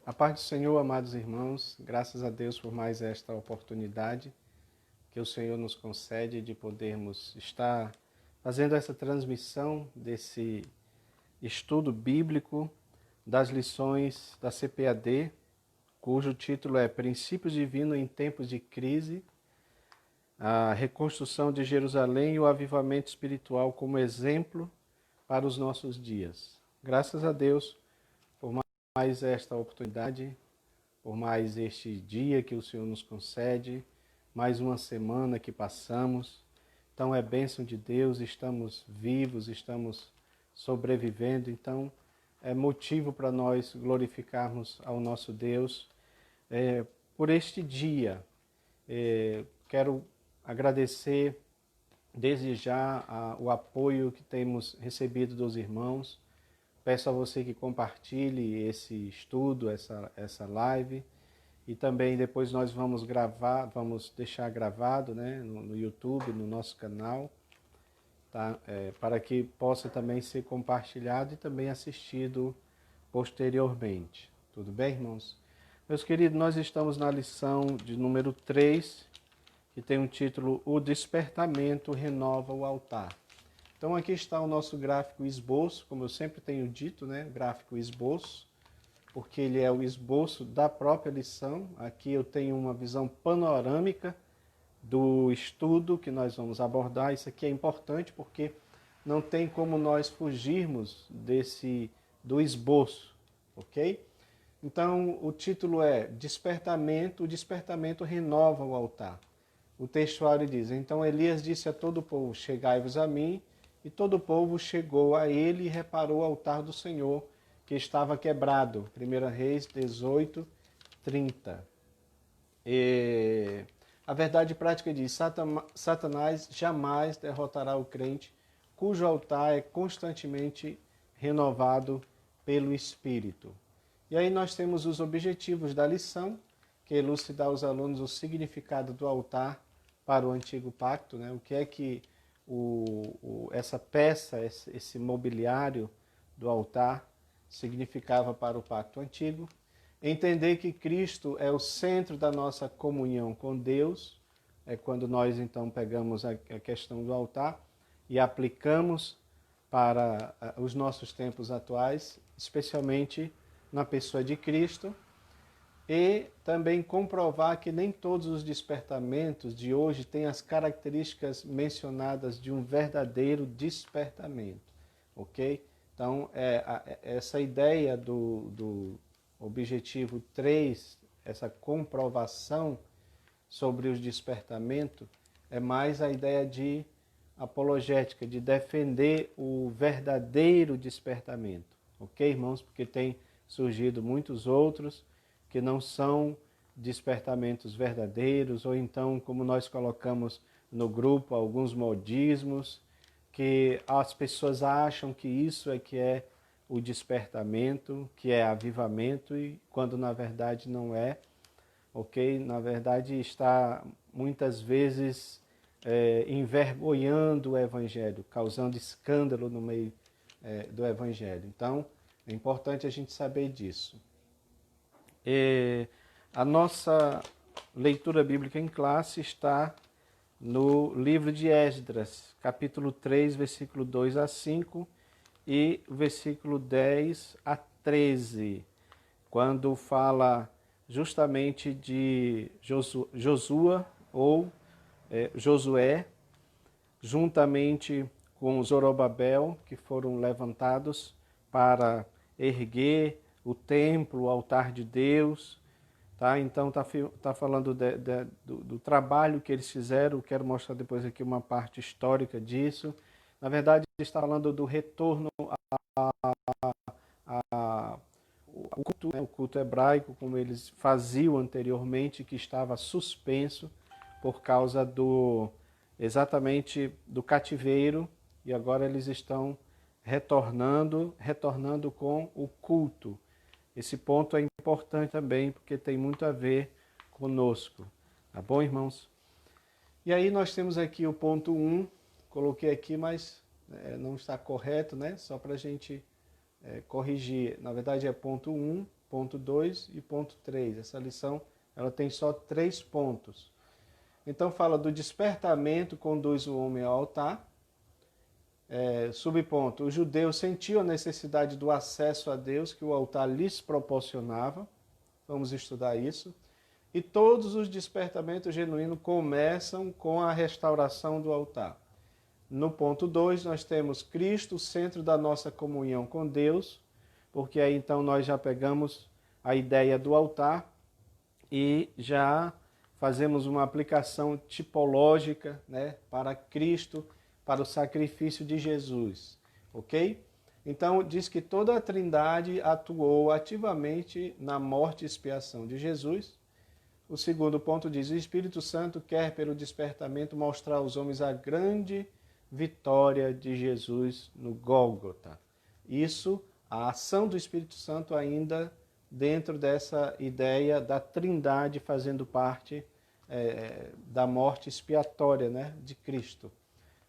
A paz do Senhor, amados irmãos, graças a Deus por mais esta oportunidade que o Senhor nos concede de podermos estar fazendo essa transmissão desse estudo bíblico das lições da CPAD, cujo título é Princípios Divinos em Tempos de Crise, a reconstrução de Jerusalém e o avivamento espiritual como exemplo para os nossos dias. Graças a Deus por mais esta oportunidade, por mais este dia que o Senhor nos concede, mais uma semana que passamos. Então é bênção de Deus, estamos vivos, estamos sobrevivendo, então é motivo para nós glorificarmos ao nosso Deus por este dia. Quero agradecer desde já o apoio que temos recebido dos irmãos. Peço a você que compartilhe esse estudo, essa live, e também depois nós vamos gravar, vamos deixar gravado, né, no YouTube, no nosso canal, tá? Para que possa também ser compartilhado e também assistido posteriormente. Tudo bem, irmãos? Meus queridos, nós estamos na lição de número 3, que tem o título O Despertamento Renova o Altar. Então aqui está o nosso gráfico esboço, como eu sempre tenho dito, né? Gráfico esboço, porque ele é o esboço da própria lição. Aqui eu tenho uma visão panorâmica do estudo que nós vamos abordar. Isso aqui é importante porque não tem como nós fugirmos do esboço, ok? Então o título é Despertamento, o despertamento renova o altar. O textuário diz: Então Elias disse a todo o povo, chegai-vos a mim. E todo o povo chegou a ele e reparou o altar do Senhor, que estava quebrado. 1 Reis 18, 30. A verdade prática diz: Satanás jamais derrotará o crente, cujo altar é constantemente renovado pelo Espírito. E aí nós temos os objetivos da lição, que é elucidar aos alunos o significado do altar para o Antigo Pacto, né? O que é que essa peça, esse mobiliário do altar significava para o Pacto Antigo. Entender que Cristo é o centro da nossa comunhão com Deus, é quando nós então pegamos a questão do altar e aplicamos para os nossos tempos atuais, especialmente na pessoa de Cristo. E também comprovar que nem todos os despertamentos de hoje têm as características mencionadas de um verdadeiro despertamento, ok? Então, essa ideia do objetivo 3, essa comprovação sobre os despertamentos, é mais a ideia de apologética, de defender o verdadeiro despertamento, ok, irmãos? Porque tem surgido muitos outros que não são despertamentos verdadeiros, ou então, como nós colocamos no grupo, alguns modismos, que as pessoas acham que isso é que é o despertamento, que é avivamento, e quando na verdade não é, ok? Na verdade está muitas vezes envergonhando o Evangelho, causando escândalo no meio do Evangelho. Então, é importante a gente saber disso. A nossa leitura bíblica em classe está no livro de Esdras, capítulo 3, versículo 2 a 5 e versículo 10 a 13, quando fala justamente de Josué, juntamente com Zorobabel, que foram levantados para erguer o templo, o altar de Deus, tá? Então tá falando do trabalho que eles fizeram. Quero mostrar depois aqui uma parte histórica disso. Na verdade, está falando do retorno ao culto, né? O culto hebraico, como eles faziam anteriormente, que estava suspenso por causa exatamente do cativeiro, e agora eles estão retornando com o culto. Esse ponto é importante também, porque tem muito a ver conosco. Tá bom, irmãos? E aí nós temos aqui o ponto 1, coloquei aqui, mas não está correto, né? Só para a gente corrigir. Na verdade é ponto 1, ponto 2 e ponto 3. Essa lição ela tem só 3 pontos. Então fala do despertamento conduz o homem ao altar. Subponto, o judeu sentiu a necessidade do acesso a Deus que o altar lhes proporcionava. Vamos estudar isso. E todos os despertamentos genuínos começam com a restauração do altar. No ponto 2, nós temos Cristo, o centro da nossa comunhão com Deus, porque aí então nós já pegamos a ideia do altar e já fazemos uma aplicação tipológica, né, para Cristo, para o sacrifício de Jesus, ok? Então, diz que toda a Trindade atuou ativamente na morte e expiação de Jesus. O segundo ponto diz, o Espírito Santo quer, pelo despertamento, mostrar aos homens a grande vitória de Jesus no Gólgota. Isso, a ação do Espírito Santo ainda dentro dessa ideia da Trindade fazendo parte da morte expiatória, né, de Cristo,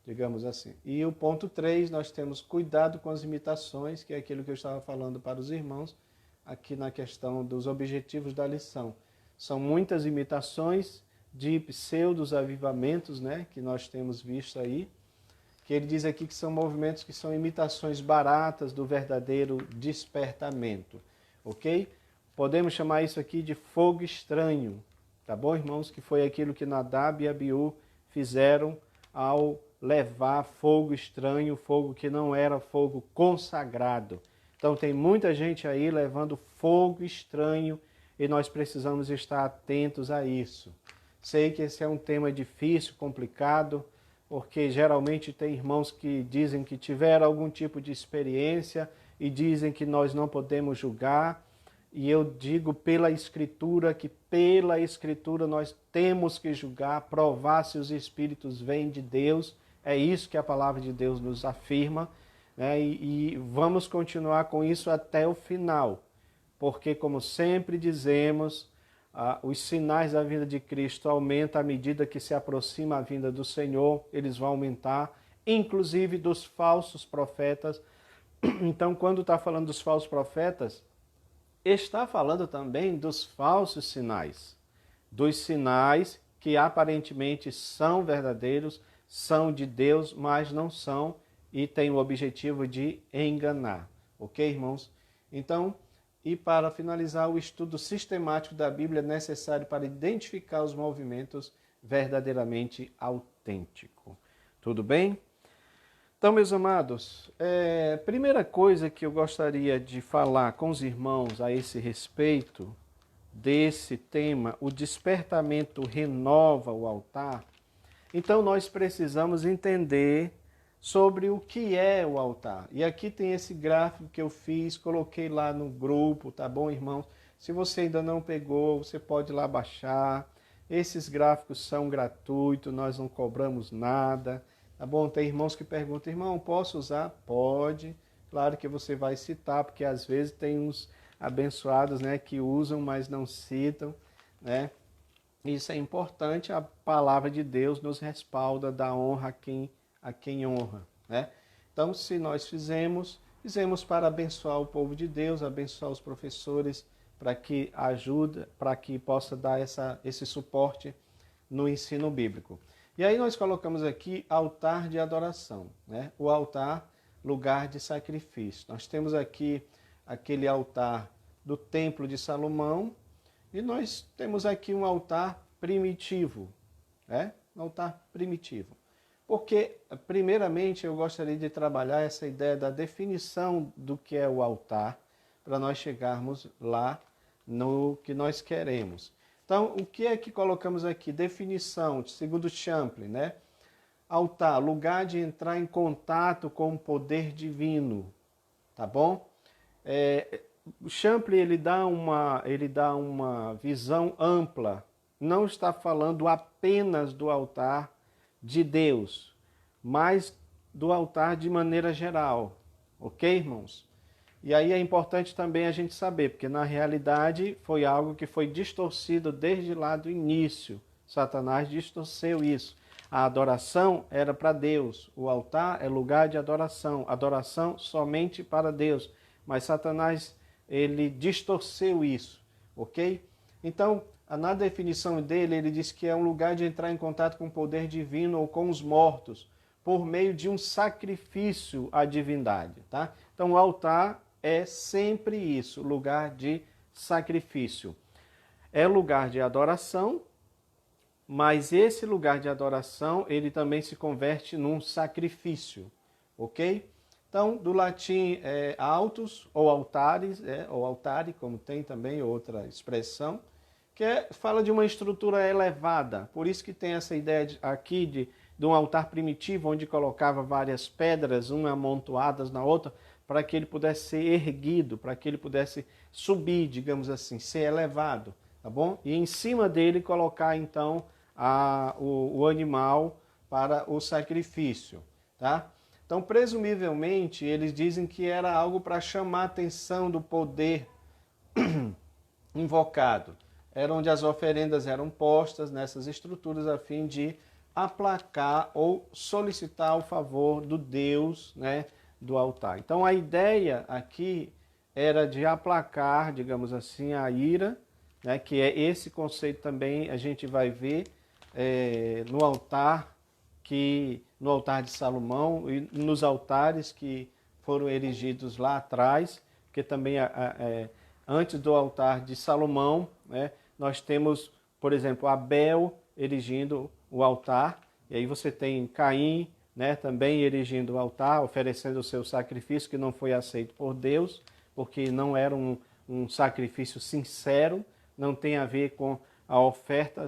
digamos assim. E o ponto 3, nós temos cuidado com as imitações, que é aquilo que eu estava falando para os irmãos, aqui na questão dos objetivos da lição. São muitas imitações de pseudos avivamentos, né, que nós temos visto aí, que ele diz aqui que são movimentos que são imitações baratas do verdadeiro despertamento, ok? Podemos chamar isso aqui de fogo estranho, tá bom, irmãos? Que foi aquilo que Nadab e Abiú fizeram ao levar fogo estranho, fogo que não era fogo consagrado. Então tem muita gente aí levando fogo estranho e nós precisamos estar atentos a isso. Sei que esse é um tema difícil, complicado, porque geralmente tem irmãos que dizem que tiveram algum tipo de experiência e dizem que nós não podemos julgar. E eu digo pela Escritura que pela Escritura nós temos que julgar, provar se os Espíritos vêm de Deus. É isso que a palavra de Deus nos afirma, né? E vamos continuar com isso até o final. Porque, como sempre dizemos, os sinais da vinda de Cristo aumentam à medida que se aproxima a vinda do Senhor, eles vão aumentar, inclusive dos falsos profetas. Então, quando está falando dos falsos profetas, está falando também dos falsos sinais, dos sinais que aparentemente são verdadeiros, são de Deus, mas não são e têm o objetivo de enganar. Ok, irmãos? Então, e para finalizar, o estudo sistemático da Bíblia é necessário para identificar os movimentos verdadeiramente autênticos. Tudo bem? Então, meus amados, primeira coisa que eu gostaria de falar com os irmãos a esse respeito desse tema, o despertamento renova o altar. Então, nós precisamos entender sobre o que é o altar. E aqui tem esse gráfico que eu fiz, coloquei lá no grupo, tá bom, irmãos? Se você ainda não pegou, você pode ir lá baixar. Esses gráficos são gratuitos, nós não cobramos nada, tá bom? Tem irmãos que perguntam, irmão, posso usar? Pode. Claro que você vai citar, porque às vezes tem uns abençoados, né, que usam, mas não citam, né? Isso é importante, a palavra de Deus nos respalda, dá honra a quem honra, né? Então, se nós fizemos para abençoar o povo de Deus, abençoar os professores, para que ajude, para que possa dar esse suporte no ensino bíblico. E aí nós colocamos aqui altar de adoração, né? O altar, lugar de sacrifício. Nós temos aqui aquele altar do Templo de Salomão e nós temos aqui um altar primitivo, né? Um altar primitivo. Porque, primeiramente, eu gostaria de trabalhar essa ideia da definição do que é o altar, para nós chegarmos lá no que nós queremos. Então, o que é que colocamos aqui? Definição, segundo Champlin, né? Altar, lugar de entrar em contato com o poder divino, tá bom? O Champlin, ele dá uma visão ampla, não está falando apenas do altar de Deus, mas do altar de maneira geral, ok, irmãos? E aí é importante também a gente saber, porque na realidade foi algo que foi distorcido desde lá do início. Satanás distorceu isso. A adoração era para Deus, o altar é lugar de adoração somente para Deus. Mas Satanás ele distorceu isso, ok? Então, na definição dele, ele diz que é um lugar de entrar em contato com o poder divino ou com os mortos, por meio de um sacrifício à divindade, tá? Então, o altar é sempre isso, lugar de sacrifício. É lugar de adoração, mas esse lugar de adoração, ele também se converte num sacrifício, ok? Então, do latim altos ou altares, ou altare, como tem também outra expressão, fala de uma estrutura elevada. Por isso que tem essa ideia aqui de um altar primitivo, onde colocava várias pedras, uma amontoadas na outra, para que ele pudesse ser erguido, para que ele pudesse subir, digamos assim, ser elevado, tá bom? E em cima dele colocar, então, o animal para o sacrifício, tá? Então, presumivelmente, eles dizem que era algo para chamar a atenção do poder invocado. Era onde as oferendas eram postas nessas estruturas a fim de aplacar ou solicitar o favor do Deus, né, do altar. Então, a ideia aqui era de aplacar, digamos assim, a ira, né, que é esse conceito também a gente vai ver no altar de Salomão e nos altares que foram erigidos lá atrás, porque também antes do altar de Salomão, né, nós temos, por exemplo, Abel erigindo o altar, e aí você tem Caim, né, também erigindo o altar, oferecendo o seu sacrifício que não foi aceito por Deus, porque não era um sacrifício sincero, não tem a ver com a oferta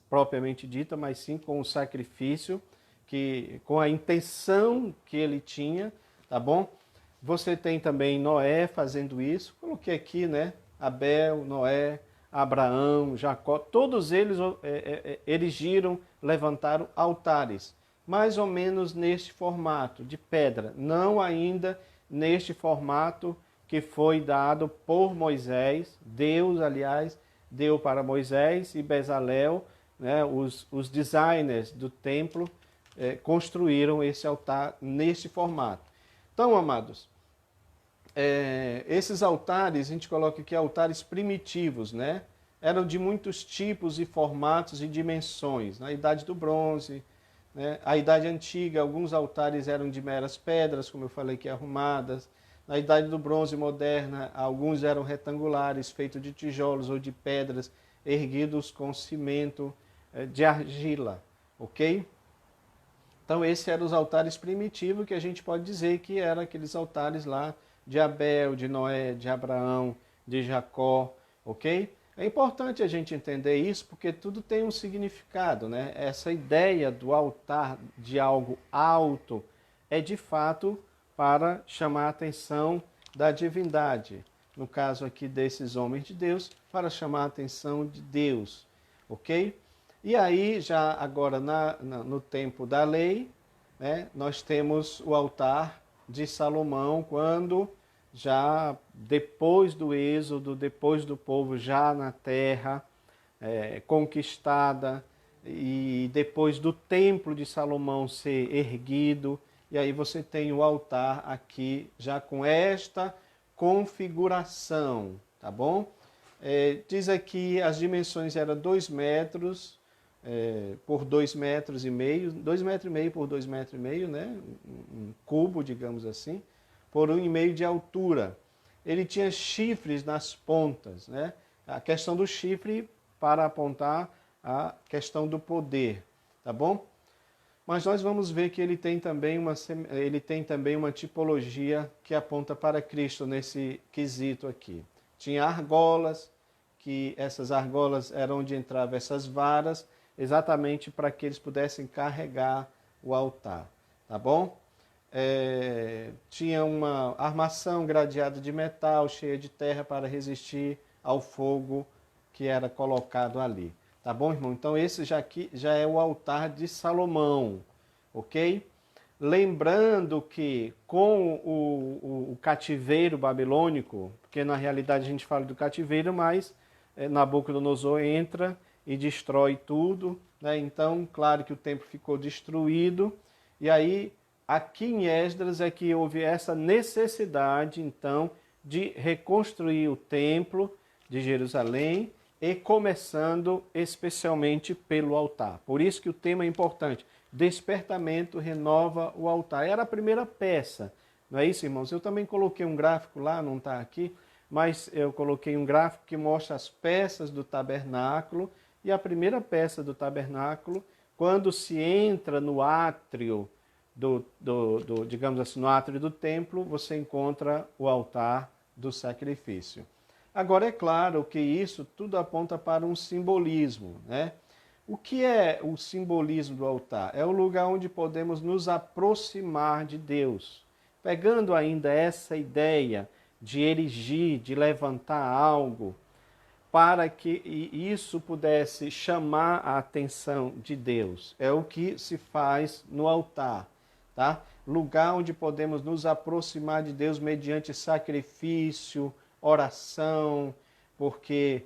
propriamente dita, mas sim com o sacrifício, com a intenção que ele tinha, tá bom? Você tem também Noé fazendo isso, coloquei aqui, né? Abel, Noé, Abraão, Jacó, todos eles erigiram, levantaram altares, mais ou menos neste formato de pedra, não ainda neste formato que foi dado por Moisés. Deus, aliás, deu para Moisés e Bezalel, né, os designers do templo, construíram esse altar neste formato. Então, amados, esses altares, a gente coloca aqui altares primitivos, né? Eram de muitos tipos e formatos e dimensões. Na Idade do Bronze, né? A Idade Antiga, alguns altares eram de meras pedras, como eu falei aqui, arrumadas. Na Idade do Bronze Moderna, alguns eram retangulares, feitos de tijolos ou de pedras, erguidos com cimento de argila, ok? Então, esses eram os altares primitivos, que a gente pode dizer que eram aqueles altares lá de Abel, de Noé, de Abraão, de Jacó, ok? É importante a gente entender isso, porque tudo tem um significado, né? Essa ideia do altar de algo alto é, de fato, para chamar a atenção da divindade. No caso aqui desses homens de Deus, para chamar a atenção de Deus, ok? E aí, já agora no tempo da lei, né, nós temos o altar de Salomão, quando já depois do êxodo, depois do povo já na terra conquistada, e depois do templo de Salomão ser erguido, e aí você tem o altar aqui já com esta configuração, tá bom? Diz aqui as dimensões eram 2 metros por 2,5 metros, 2,5 metros por 2,5 metros, né? Um cubo, digamos assim, por 1,5 metro de altura. Ele tinha chifres nas pontas, né? A questão do chifre para apontar a questão do poder, tá bom? Mas nós vamos ver que ele tem também uma tipologia que aponta para Cristo nesse quesito aqui. Tinha argolas, que essas argolas eram onde entravam essas varas, exatamente para que eles pudessem carregar o altar, tá bom? Tinha uma armação gradeada de metal, cheia de terra para resistir ao fogo que era colocado ali. Tá bom, irmão? Então esse já é o altar de Salomão, ok? Lembrando que com o cativeiro babilônico, porque na realidade a gente fala do cativeiro, mas Nabucodonosor entra e destrói tudo, né? Então, claro que o templo ficou destruído, e aí aqui em Esdras é que houve essa necessidade, então, de reconstruir o templo de Jerusalém e começando especialmente pelo altar. Por isso que o tema é importante. Despertamento renova o altar. Era a primeira peça, não é isso, irmãos? Eu também coloquei um gráfico lá, não está aqui, mas eu coloquei um gráfico que mostra as peças do tabernáculo, e a primeira peça do tabernáculo, quando se entra no átrio digamos assim, no átrio do templo, você encontra o altar do sacrifício. Agora, é claro que isso tudo aponta para um simbolismo, né? O que é o simbolismo do altar? É o lugar onde podemos nos aproximar de Deus. Pegando ainda essa ideia de erigir, de levantar algo, para que isso pudesse chamar a atenção de Deus. É o que se faz no altar, tá? Lugar onde podemos nos aproximar de Deus mediante sacrifício, oração, porque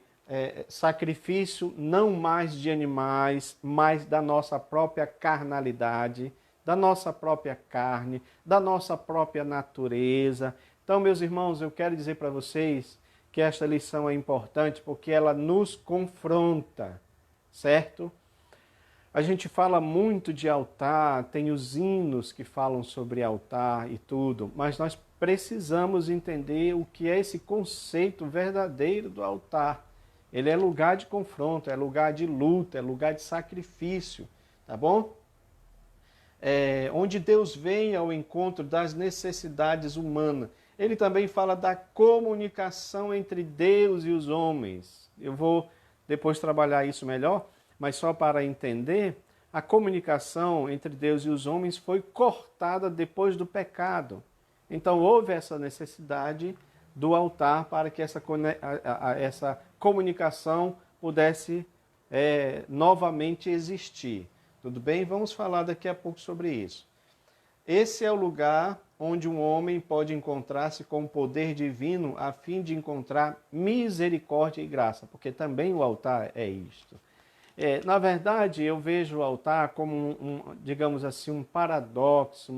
sacrifício não mais de animais, mas da nossa própria carnalidade, da nossa própria carne, da nossa própria natureza. Então, meus irmãos, eu quero dizer para vocês que esta lição é importante porque ela nos confronta, certo? A gente fala muito de altar, tem os hinos que falam sobre altar e tudo, mas nós precisamos entender o que é esse conceito verdadeiro do altar. Ele é lugar de confronto, é lugar de luta, é lugar de sacrifício, tá bom? Onde Deus vem ao encontro das necessidades humanas. Ele também fala da comunicação entre Deus e os homens. Eu vou depois trabalhar isso melhor, mas só para entender, a comunicação entre Deus e os homens foi cortada depois do pecado. Então houve essa necessidade do altar para que essa comunicação pudesse novamente existir. Tudo bem? Vamos falar daqui a pouco sobre isso. Esse é o lugar onde um homem pode encontrar-se com o poder divino a fim de encontrar misericórdia e graça, porque também o altar é isto. Na verdade, eu vejo o altar como, digamos assim, um paradoxo,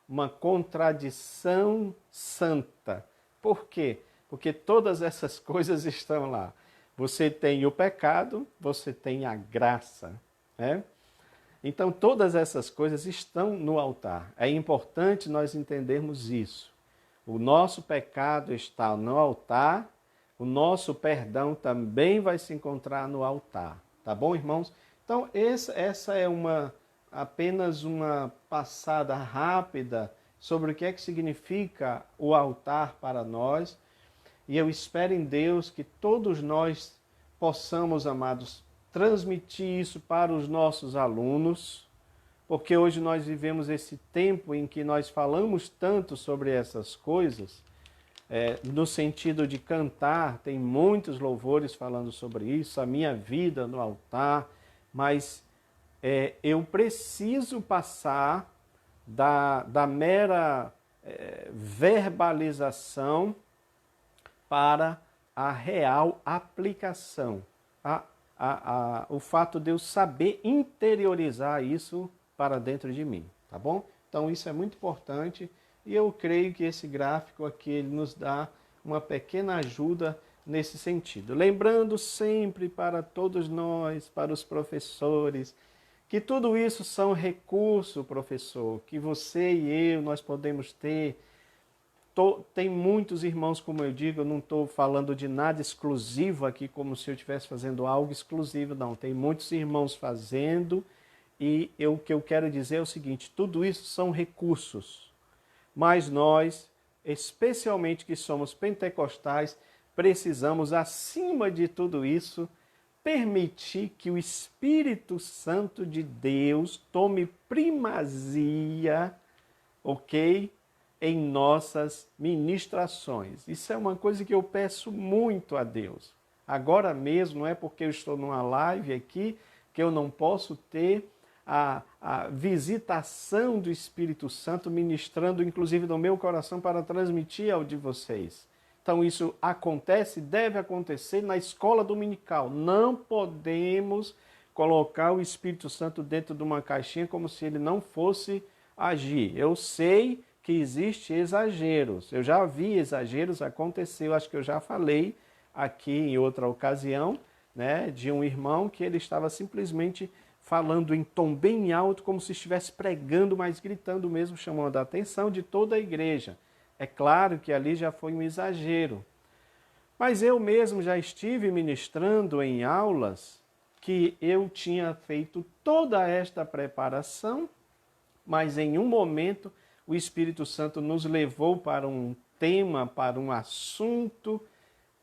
uma contradição santa. Por quê? Porque todas essas coisas estão lá. Você tem o pecado, você tem a graça, né? Então, todas essas coisas estão no altar. É importante nós entendermos isso. O nosso pecado está no altar, o nosso perdão também vai se encontrar no altar. Tá bom, irmãos? Então, essa é apenas uma passada rápida sobre o que é que significa o altar para nós. E eu espero em Deus que todos nós possamos, amados, transmitir isso para os nossos alunos, porque hoje nós vivemos esse tempo em que nós falamos tanto sobre essas coisas, no sentido de cantar, tem muitos louvores falando sobre isso, a minha vida no altar, mas eu preciso passar da mera verbalização para a real aplicação, o fato de eu saber interiorizar isso para dentro de mim, tá bom? Então isso é muito importante e eu creio que esse gráfico aqui ele nos dá uma pequena ajuda nesse sentido. Lembrando sempre para todos nós, para os professores, que tudo isso são recursos, professor, que você e eu nós podemos ter. Tem muitos irmãos, como eu digo, eu não estou falando de nada exclusivo aqui, como se eu estivesse fazendo algo exclusivo, não. Tem muitos irmãos fazendo e o que eu quero dizer é o seguinte, tudo isso são recursos, mas nós, especialmente que somos pentecostais, precisamos, acima de tudo isso, permitir que o Espírito Santo de Deus tome primazia, ok? Em nossas ministrações. Isso é uma coisa que eu peço muito a Deus. Agora mesmo, não é porque eu estou numa live aqui, que eu não posso ter a visitação do Espírito Santo ministrando, inclusive, no meu coração para transmitir ao de vocês. Então isso acontece, deve acontecer na escola dominical. Não podemos colocar o Espírito Santo dentro de uma caixinha como se ele não fosse agir. Eu sei que existe exageros. Eu já vi exageros acontecer, eu acho que eu já falei aqui em outra ocasião, né, de um irmão que ele estava simplesmente falando em tom bem alto, como se estivesse pregando, mas gritando mesmo, chamando a atenção de toda a igreja. É claro que ali já foi um exagero. Mas eu mesmo já estive ministrando em aulas que eu tinha feito toda esta preparação, mas em um momento o Espírito Santo nos levou para um tema, para um assunto,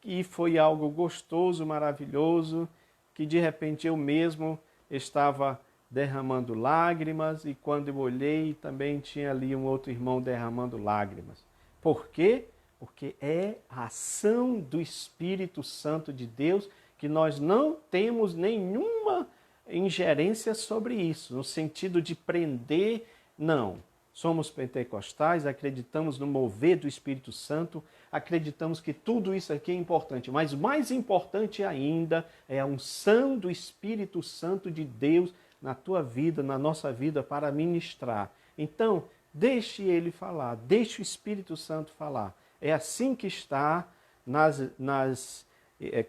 e foi algo gostoso, maravilhoso, que de repente eu mesmo estava derramando lágrimas, e quando eu olhei também tinha ali um outro irmão derramando lágrimas. Por quê? Porque é a ação do Espírito Santo de Deus, que nós não temos nenhuma ingerência sobre isso, no sentido de prender, não. Somos pentecostais, acreditamos no mover do Espírito Santo, acreditamos que tudo isso aqui é importante, mas o mais importante ainda é a unção do Espírito Santo de Deus na tua vida, na nossa vida, para ministrar. Então, deixe ele falar, deixe o Espírito Santo falar. É assim que está nas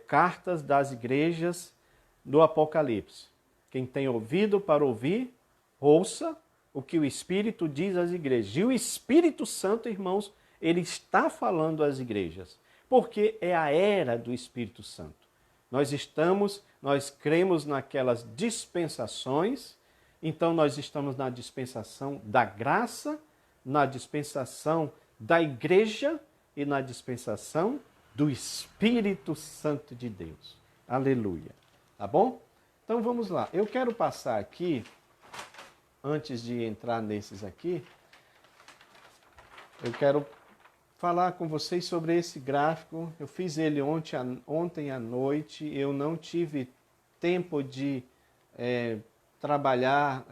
cartas das igrejas do Apocalipse. Quem tem ouvido para ouvir, ouça o que o Espírito diz às igrejas. E o Espírito Santo, irmãos, ele está falando às igrejas, porque é a era do Espírito Santo. Nós cremos naquelas dispensações, então nós estamos na dispensação da graça, na dispensação da igreja e na dispensação do Espírito Santo de Deus. Aleluia. Tá bom? Então vamos lá. Eu quero passar aqui, antes de entrar nesses aqui, eu quero falar com vocês sobre esse gráfico. Eu fiz ele ontem à noite, eu não tive tempo de trabalhar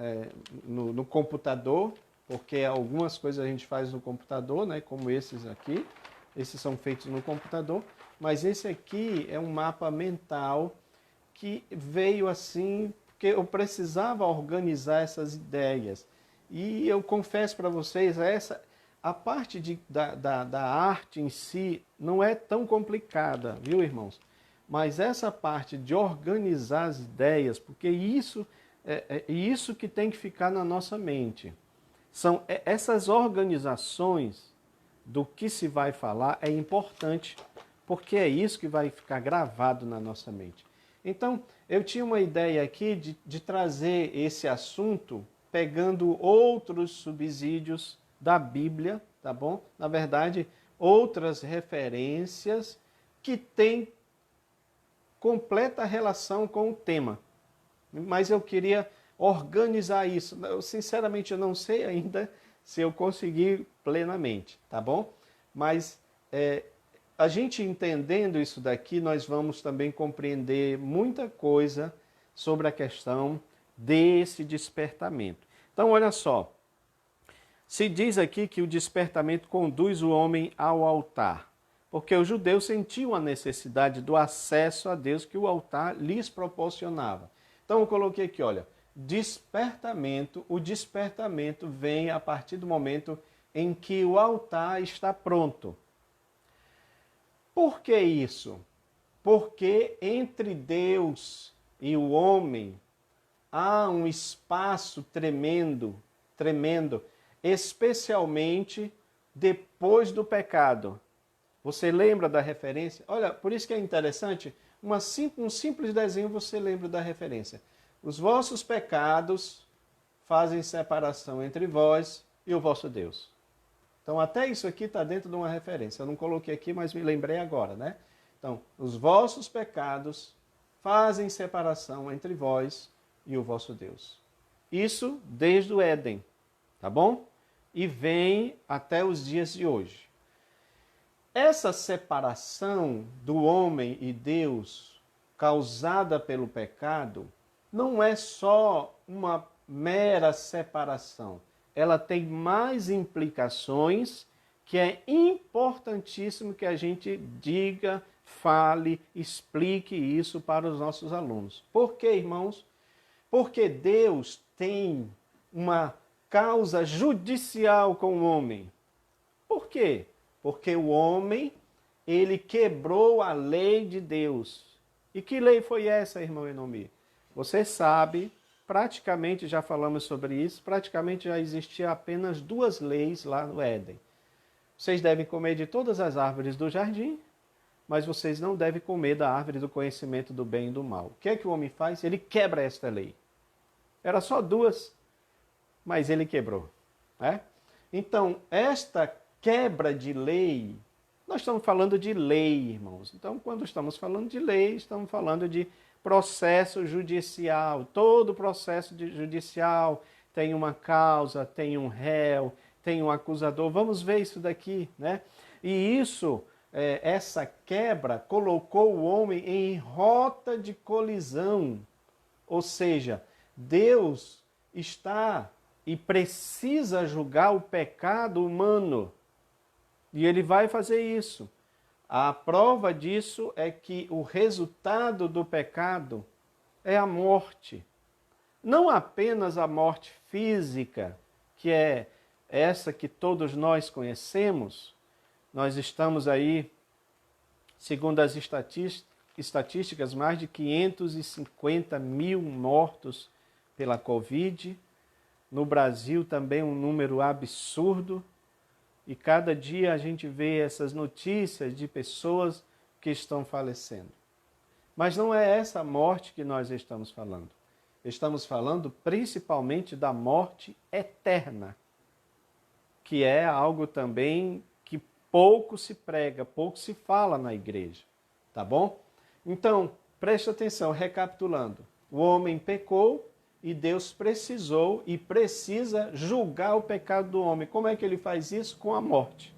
no computador, porque algumas coisas a gente faz no computador, né, como esses aqui. Esses são feitos no computador, mas esse aqui é um mapa mental que veio assim, porque eu precisava organizar essas ideias. E eu confesso para vocês, a parte da arte em si não é tão complicada, viu, irmãos? Mas essa parte de organizar as ideias, porque isso isso que tem que ficar na nossa mente. São essas organizações do que se vai falar é importante, porque é isso que vai ficar gravado na nossa mente. Então, eu tinha uma ideia aqui de trazer esse assunto pegando outros subsídios da Bíblia, tá bom? Na verdade, outras referências que têm completa relação com o tema. Mas eu queria organizar isso. Sinceramente, eu não sei ainda se eu conseguir plenamente, tá bom? Mas a gente entendendo isso daqui, nós vamos também compreender muita coisa sobre a questão desse despertamento. Então, olha só. Se diz aqui que o despertamento conduz o homem ao altar, porque os judeus sentiam a necessidade do acesso a Deus que o altar lhes proporcionava. Então, eu coloquei aqui, olha, o despertamento vem a partir do momento em que o altar está pronto. Por que isso? Porque entre Deus e o homem há um espaço tremendo, especialmente depois do pecado. Você lembra da referência? Olha, por isso que é interessante, um simples desenho você lembra da referência. Os vossos pecados fazem separação entre vós e o vosso Deus. Então, até isso aqui está dentro de uma referência. Eu não coloquei aqui, mas me lembrei agora, né? Então, os vossos pecados fazem separação entre vós e o vosso Deus. Isso desde o Éden, tá bom? E vem até os dias de hoje. Essa separação do homem e Deus causada pelo pecado não é só uma mera separação. Ela tem mais implicações que é importantíssimo que a gente diga, fale, explique isso para os nossos alunos. Por quê, irmãos? Porque Deus tem uma causa judicial com o homem. Por quê? Porque o homem, ele quebrou a lei de Deus. E que lei foi essa, irmão Enomi? Você sabe, praticamente já falamos sobre isso, praticamente já existia apenas 2 leis lá no Éden. Vocês devem comer de todas as árvores do jardim, mas vocês não devem comer da árvore do conhecimento do bem e do mal. O que é que o homem faz? Ele quebra esta lei. Era só 2, mas ele quebrou. Né? Então, esta quebra de lei, nós estamos falando de lei, irmãos. Então, quando estamos falando de lei, estamos falando de processo judicial. Todo processo judicial tem uma causa, tem um réu, tem um acusador. Vamos ver isso daqui, né? E isso, essa quebra, colocou o homem em rota de colisão. Ou seja, Deus está e precisa julgar o pecado humano. E ele vai fazer isso. A prova disso é que o resultado do pecado é a morte. Não apenas a morte física, que é essa que todos nós conhecemos. Nós estamos aí, segundo as estatísticas, mais de 550 mil mortos pela Covid. No Brasil também um número absurdo. E cada dia a gente vê essas notícias de pessoas que estão falecendo. Mas não é essa morte que nós estamos falando. Estamos falando principalmente da morte eterna, que é algo também que pouco se prega, pouco se fala na igreja. Tá bom? Então, preste atenção, recapitulando. O homem pecou e Deus precisou e precisa julgar o pecado do homem. Como é que ele faz isso? Com a morte.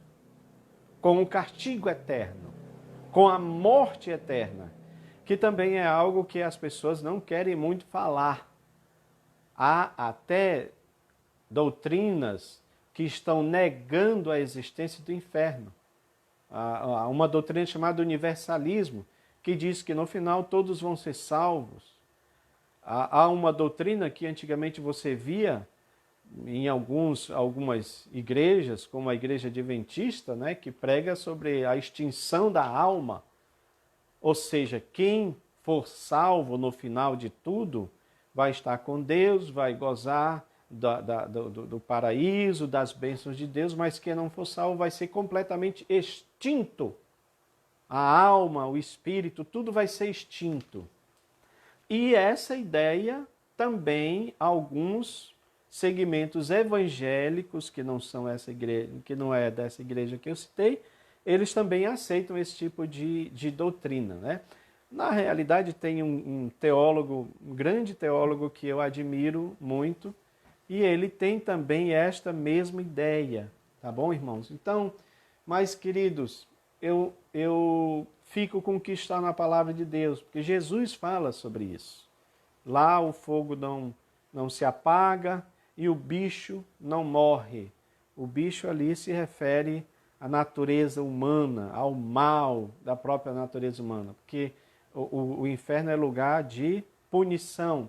Com o castigo eterno. Com a morte eterna. Que também é algo que as pessoas não querem muito falar. Há até doutrinas que estão negando a existência do inferno. Há uma doutrina chamada universalismo, que diz que no final todos vão ser salvos. Há uma doutrina que antigamente você via em algumas igrejas, como a igreja adventista, né, que prega sobre a extinção da alma. Ou seja, quem for salvo no final de tudo vai estar com Deus, vai gozar do paraíso, das bênçãos de Deus, mas quem não for salvo vai ser completamente extinto. A alma, o espírito, tudo vai ser extinto. E essa ideia também alguns segmentos evangélicos que não são essa igreja, que não é dessa igreja que eu citei, eles também aceitam esse tipo de doutrina, né? Na realidade tem um teólogo, um grande teólogo que eu admiro muito, e ele tem também esta mesma ideia, tá bom, irmãos? Então, mas queridos, eu fico com o que está na palavra de Deus, porque Jesus fala sobre isso. Lá o fogo não se apaga e o bicho não morre. O bicho ali se refere à natureza humana, ao mal da própria natureza humana, porque o inferno é lugar de punição.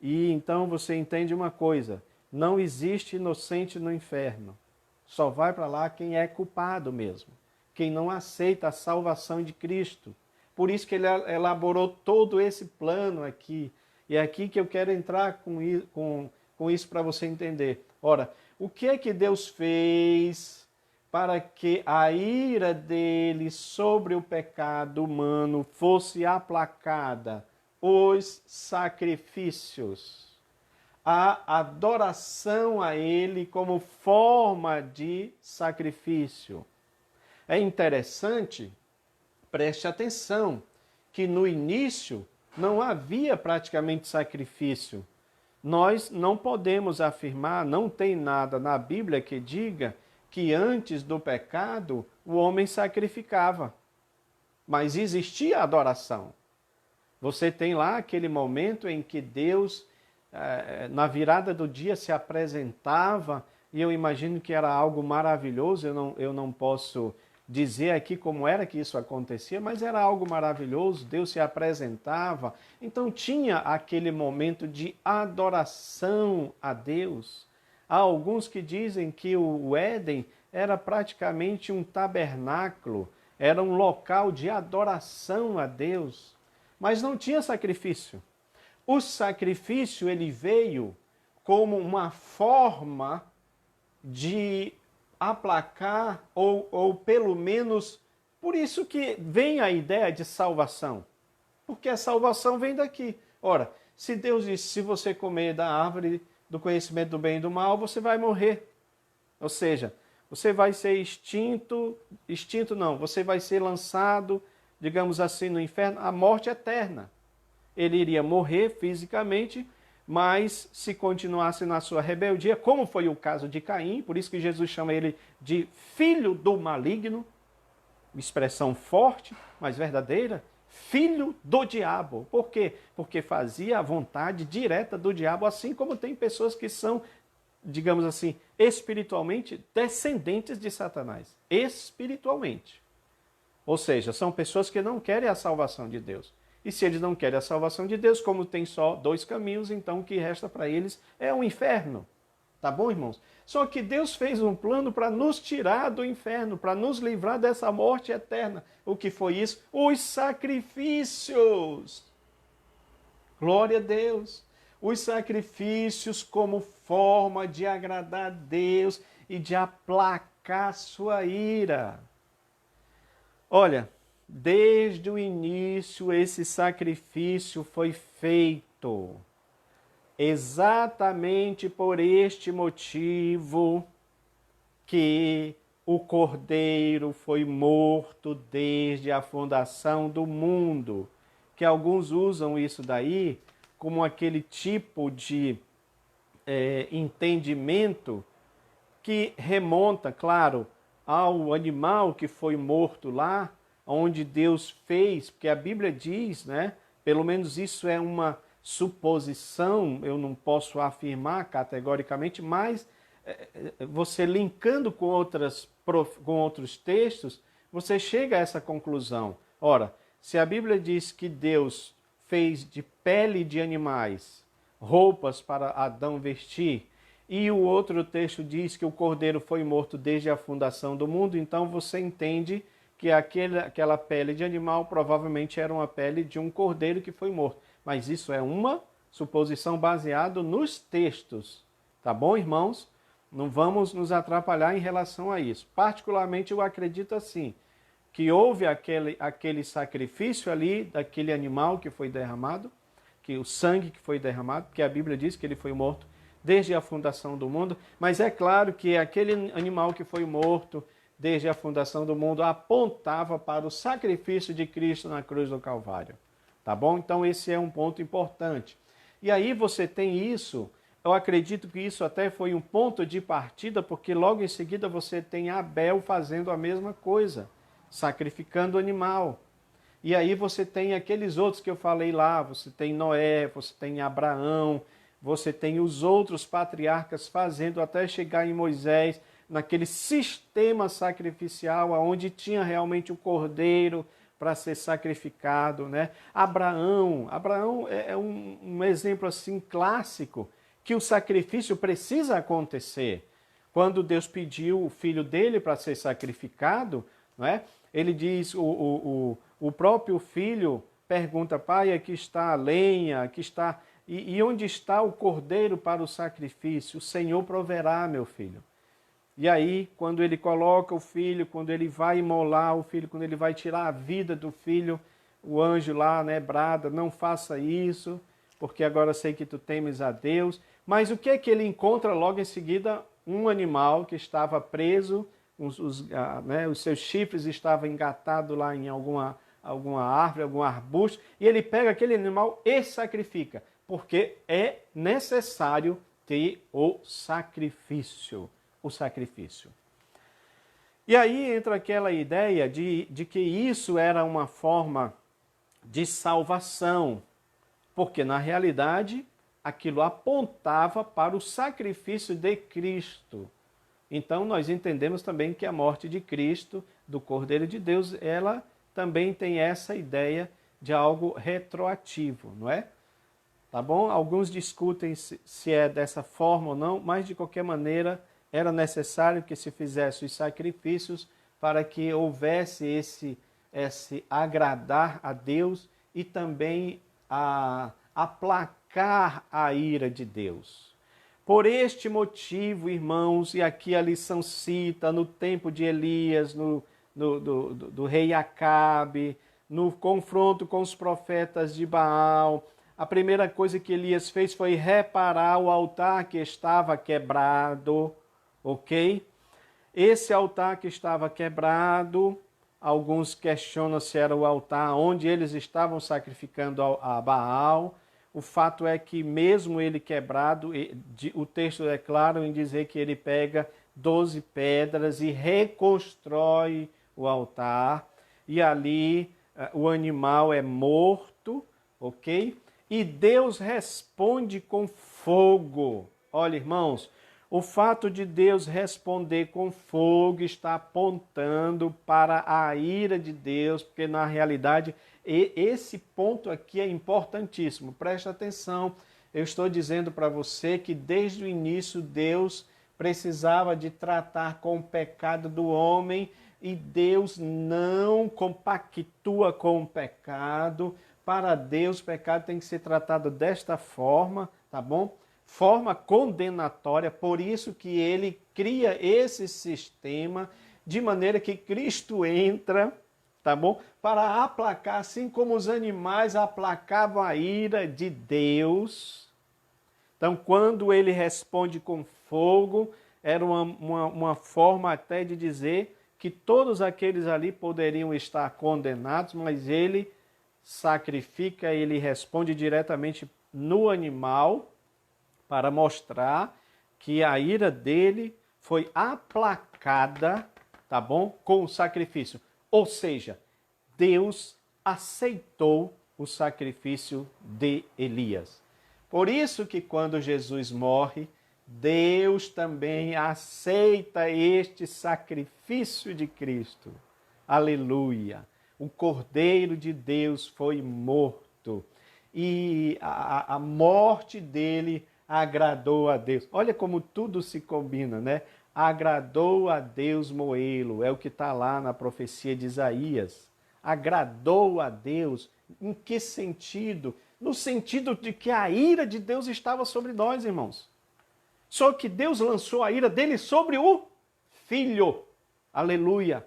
E então você entende uma coisa, não existe inocente no inferno. Só vai para lá quem é culpado mesmo. Quem não aceita a salvação de Cristo. Por isso que ele elaborou todo esse plano aqui. E é aqui que eu quero entrar com isso para você entender. Ora, o que é que Deus fez para que a ira dele sobre o pecado humano fosse aplacada? Os sacrifícios. A adoração a ele como forma de sacrifício. É interessante, preste atenção, que no início não havia praticamente sacrifício. Nós não podemos afirmar, não tem nada na Bíblia que diga que antes do pecado o homem sacrificava. Mas existia adoração. Você tem lá aquele momento em que Deus, na virada do dia, se apresentava, e eu imagino que era algo maravilhoso, eu não posso dizer aqui como era que isso acontecia, mas era algo maravilhoso, Deus se apresentava. Então tinha aquele momento de adoração a Deus. Há alguns que dizem que o Éden era praticamente um tabernáculo, era um local de adoração a Deus, mas não tinha sacrifício. O sacrifício ele veio como uma forma de aplacar ou pelo menos, por isso que vem a ideia de salvação. Porque a salvação vem daqui. Ora, se Deus disse, se você comer da árvore do conhecimento do bem e do mal, você vai morrer. Ou seja, você vai ser extinto não, você vai ser lançado, digamos assim, no inferno, a morte eterna. Ele iria morrer fisicamente, mas se continuasse na sua rebeldia, como foi o caso de Caim, por isso que Jesus chama ele de filho do maligno, expressão forte, mas verdadeira, filho do diabo. Por quê? Porque fazia a vontade direta do diabo, assim como tem pessoas que são, digamos assim, espiritualmente descendentes de Satanás. Espiritualmente. Ou seja, são pessoas que não querem a salvação de Deus. E se eles não querem a salvação de Deus, como tem só dois caminhos, então o que resta para eles é o inferno. Tá bom, irmãos? Só que Deus fez um plano para nos tirar do inferno, para nos livrar dessa morte eterna. O que foi isso? Os sacrifícios. Glória a Deus. Os sacrifícios como forma de agradar a Deus e de aplacar sua ira. Olha, desde o início esse sacrifício foi feito. Exatamente por este motivo que o Cordeiro foi morto desde a fundação do mundo. Que alguns usam isso daí como aquele tipo de entendimento que remonta, claro, ao animal que foi morto lá, onde Deus fez, porque a Bíblia diz, né? Pelo menos isso é uma suposição, eu não posso afirmar categoricamente, mas você linkando com outros textos, você chega a essa conclusão. Ora, se a Bíblia diz que Deus fez de pele de animais roupas para Adão vestir, e o outro texto diz que o cordeiro foi morto desde a fundação do mundo, então você entende que aquela pele de animal provavelmente era uma pele de um cordeiro que foi morto. Mas isso é uma suposição baseada nos textos. Tá bom, irmãos? Não vamos nos atrapalhar em relação a isso. Particularmente eu acredito assim, que houve aquele sacrifício ali, daquele animal que foi derramado, que o sangue que foi derramado, porque a Bíblia diz que ele foi morto desde a fundação do mundo, mas é claro que aquele animal que foi morto desde a fundação do mundo apontava para o sacrifício de Cristo na cruz do Calvário. Tá bom? Então esse é um ponto importante. E aí você tem isso, eu acredito que isso até foi um ponto de partida, porque logo em seguida você tem Abel fazendo a mesma coisa, sacrificando o animal. E aí você tem aqueles outros que eu falei lá, você tem Noé, você tem Abraão, você tem os outros patriarcas fazendo até chegar em Moisés, naquele sistema sacrificial onde tinha realmente o cordeiro para ser sacrificado, né? Abraão é um exemplo assim clássico que o sacrifício precisa acontecer. Quando Deus pediu o filho dele para ser sacrificado, não é? Ele diz, o próprio filho pergunta, pai, aqui está a lenha, aqui está... E onde está o cordeiro para o sacrifício? O Senhor proverá, meu filho. E aí, quando ele coloca o filho, quando ele vai imolar o filho, quando ele vai tirar a vida do filho, o anjo lá, né, brada, não faça isso, porque agora sei que tu temes a Deus. Mas o que é que ele encontra logo em seguida? Um animal que estava preso, os seus chifres estavam engatados lá em alguma árvore, algum arbusto, e ele pega aquele animal e sacrifica, porque é necessário ter o sacrifício. E aí entra aquela ideia de que isso era uma forma de salvação, porque na realidade aquilo apontava para o sacrifício de Cristo. Então nós entendemos também que a morte de Cristo, do Cordeiro de Deus, ela também tem essa ideia de algo retroativo, não é? Tá bom? Alguns discutem se é dessa forma ou não, mas de qualquer maneira era necessário que se fizesse os sacrifícios para que houvesse esse agradar a Deus e também aplacar a ira de Deus. Por este motivo, irmãos, e aqui a lição cita, no tempo de Elias, do rei Acabe, no confronto com os profetas de Baal, a primeira coisa que Elias fez foi reparar o altar que estava quebrado, ok? Esse altar que estava quebrado, alguns questionam se era o altar onde eles estavam sacrificando a Baal. O fato é que mesmo ele quebrado, o texto é claro em dizer que ele pega 12 pedras e reconstrói o altar. E ali o animal é morto, ok? E Deus responde com fogo. Olha, irmãos, o fato de Deus responder com fogo está apontando para a ira de Deus, porque na realidade esse ponto aqui é importantíssimo. Preste atenção, eu estou dizendo para você que desde o início Deus precisava de tratar com o pecado do homem e Deus não compactua com o pecado. Para Deus, o pecado tem que ser tratado desta forma, tá bom? Forma condenatória, por isso que ele cria esse sistema de maneira que Cristo entra, tá bom? Para aplacar, assim como os animais aplacavam a ira de Deus. Então, quando ele responde com fogo, era uma forma até de dizer que todos aqueles ali poderiam estar condenados, mas ele sacrifica, ele responde diretamente no animal para mostrar que a ira dele foi aplacada, tá bom? Com o sacrifício. Ou seja, Deus aceitou o sacrifício de Elias. Por isso que quando Jesus morre, Deus também aceita este sacrifício de Cristo. Aleluia! O Cordeiro de Deus foi morto e a morte dele agradou a Deus. Olha como tudo se combina, né? Agradou a Deus moê-lo, é o que está lá na profecia de Isaías. Agradou a Deus, em que sentido? No sentido de que a ira de Deus estava sobre nós, irmãos. Só que Deus lançou a ira dele sobre o Filho. Aleluia!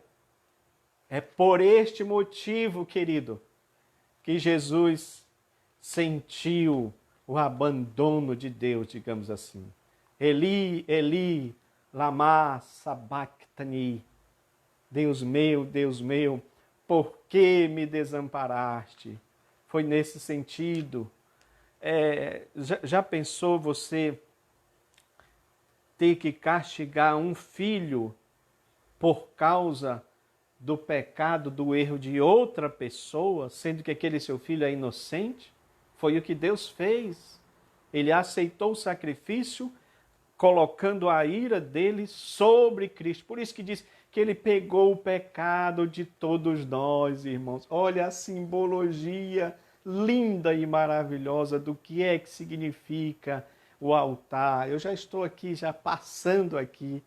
É por este motivo, querido, que Jesus sentiu o abandono de Deus, digamos assim. Eli, Eli, lama sabachthani. Deus meu, por que me desamparaste? Foi nesse sentido. Já pensou você ter que castigar um filho por causa do pecado, do erro de outra pessoa, sendo que aquele seu filho é inocente? Foi o que Deus fez. Ele aceitou o sacrifício, colocando a ira dele sobre Cristo. Por isso que diz que ele pegou o pecado de todos nós, irmãos. Olha a simbologia linda e maravilhosa do que é que significa o altar. Eu já estou aqui, já passando aqui,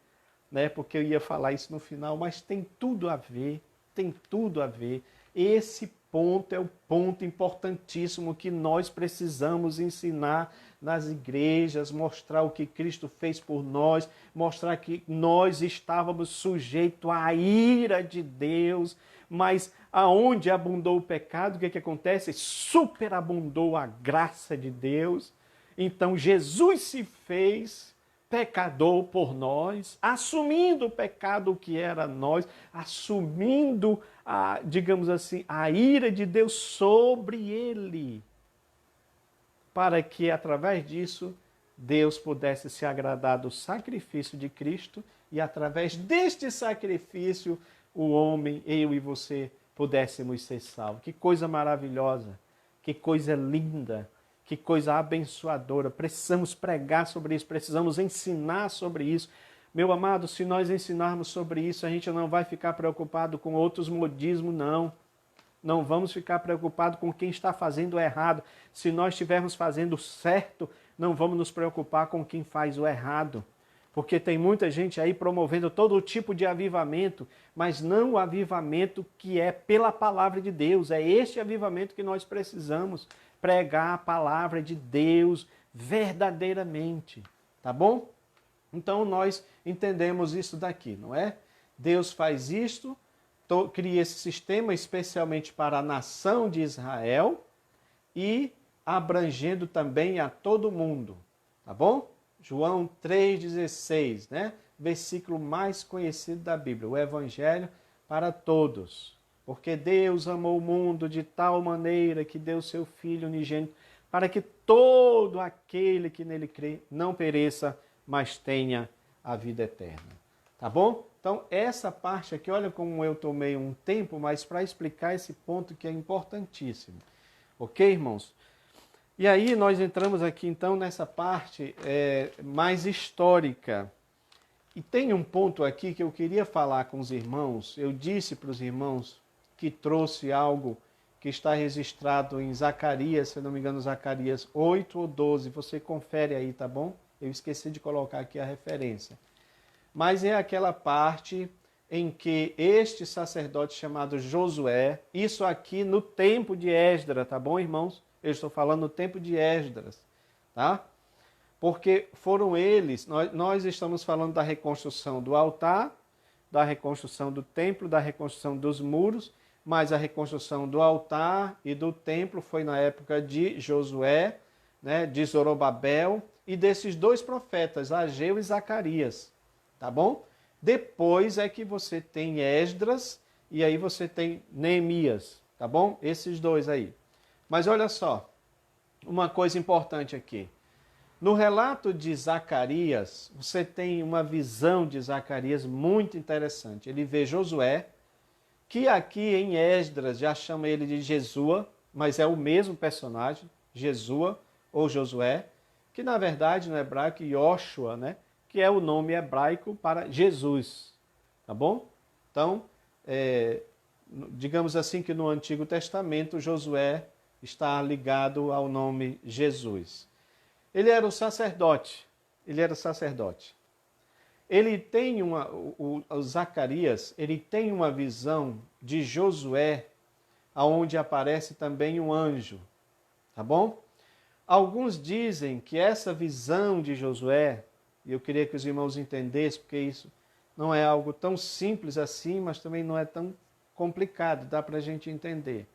né, porque eu ia falar isso no final, mas tem tudo a ver, tem tudo a ver. Esse ponto é o ponto importantíssimo que nós precisamos ensinar nas igrejas, mostrar o que Cristo fez por nós, mostrar que nós estávamos sujeitos à ira de Deus, mas aonde abundou o pecado, o que acontece? Superabundou a graça de Deus. Então Jesus se fez pecador por nós, assumindo o pecado que era nós, assumindo, digamos assim, a ira de Deus sobre ele, para que através disso Deus pudesse se agradar do sacrifício de Cristo e através deste sacrifício o homem, eu e você, pudéssemos ser salvos. Que coisa maravilhosa, que coisa linda, que coisa abençoadora. Precisamos pregar sobre isso, precisamos ensinar sobre isso. Meu amado, se nós ensinarmos sobre isso, a gente não vai ficar preocupado com outros modismos, não. Não vamos ficar preocupados com quem está fazendo o errado. Se nós estivermos fazendo certo, não vamos nos preocupar com quem faz o errado. Porque tem muita gente aí promovendo todo tipo de avivamento, mas não o avivamento que é pela palavra de Deus. É este avivamento que nós precisamos, pregar a palavra de Deus verdadeiramente, tá bom? Então nós entendemos isso daqui, não é? Deus faz isto, cria esse sistema especialmente para a nação de Israel e abrangendo também a todo mundo, tá bom? João 3,16, né? Versículo mais conhecido da Bíblia, o Evangelho para todos. Porque Deus amou o mundo de tal maneira que deu seu Filho unigênito, para que todo aquele que nele crê não pereça, mas tenha a vida eterna. Tá bom? Então, essa parte aqui, olha como eu tomei um tempo, mas para explicar esse ponto que é importantíssimo. Ok, irmãos? E aí nós entramos aqui então nessa parte mais histórica. E tem um ponto aqui que eu queria falar com os irmãos. Eu disse para os irmãos que trouxe algo que está registrado em Zacarias, se não me engano, Zacarias 8 ou 12. Você confere aí, tá bom? Eu esqueci de colocar aqui a referência. Mas é aquela parte em que este sacerdote chamado Josué, isso aqui no tempo de Esdras, tá bom, irmãos? Eu estou falando no tempo de Esdras, tá? Porque foram eles, nós estamos falando da reconstrução do altar, da reconstrução do templo, da reconstrução dos muros, mas a reconstrução do altar e do templo foi na época de Josué, né, de Zorobabel e desses dois profetas, Ageu e Zacarias, tá bom? Depois é que você tem Esdras e aí você tem Neemias, tá bom? Esses dois aí. Mas olha só, uma coisa importante aqui. No relato de Zacarias, você tem uma visão de Zacarias muito interessante. Ele vê Josué, que aqui em Esdras já chama ele de Jesua, mas é o mesmo personagem, Jesua ou Josué, que na verdade no hebraico Yoshua, né? Que é o nome hebraico para Jesus, tá bom? Então, digamos assim que no Antigo Testamento Josué está ligado ao nome Jesus. Ele era o sacerdote. Ele tem o Zacarias, ele tem uma visão de Josué, aonde aparece também um anjo, tá bom? Alguns dizem que essa visão de Josué, e eu queria que os irmãos entendessem, porque isso não é algo tão simples assim, mas também não é tão complicado, dá para a gente entender.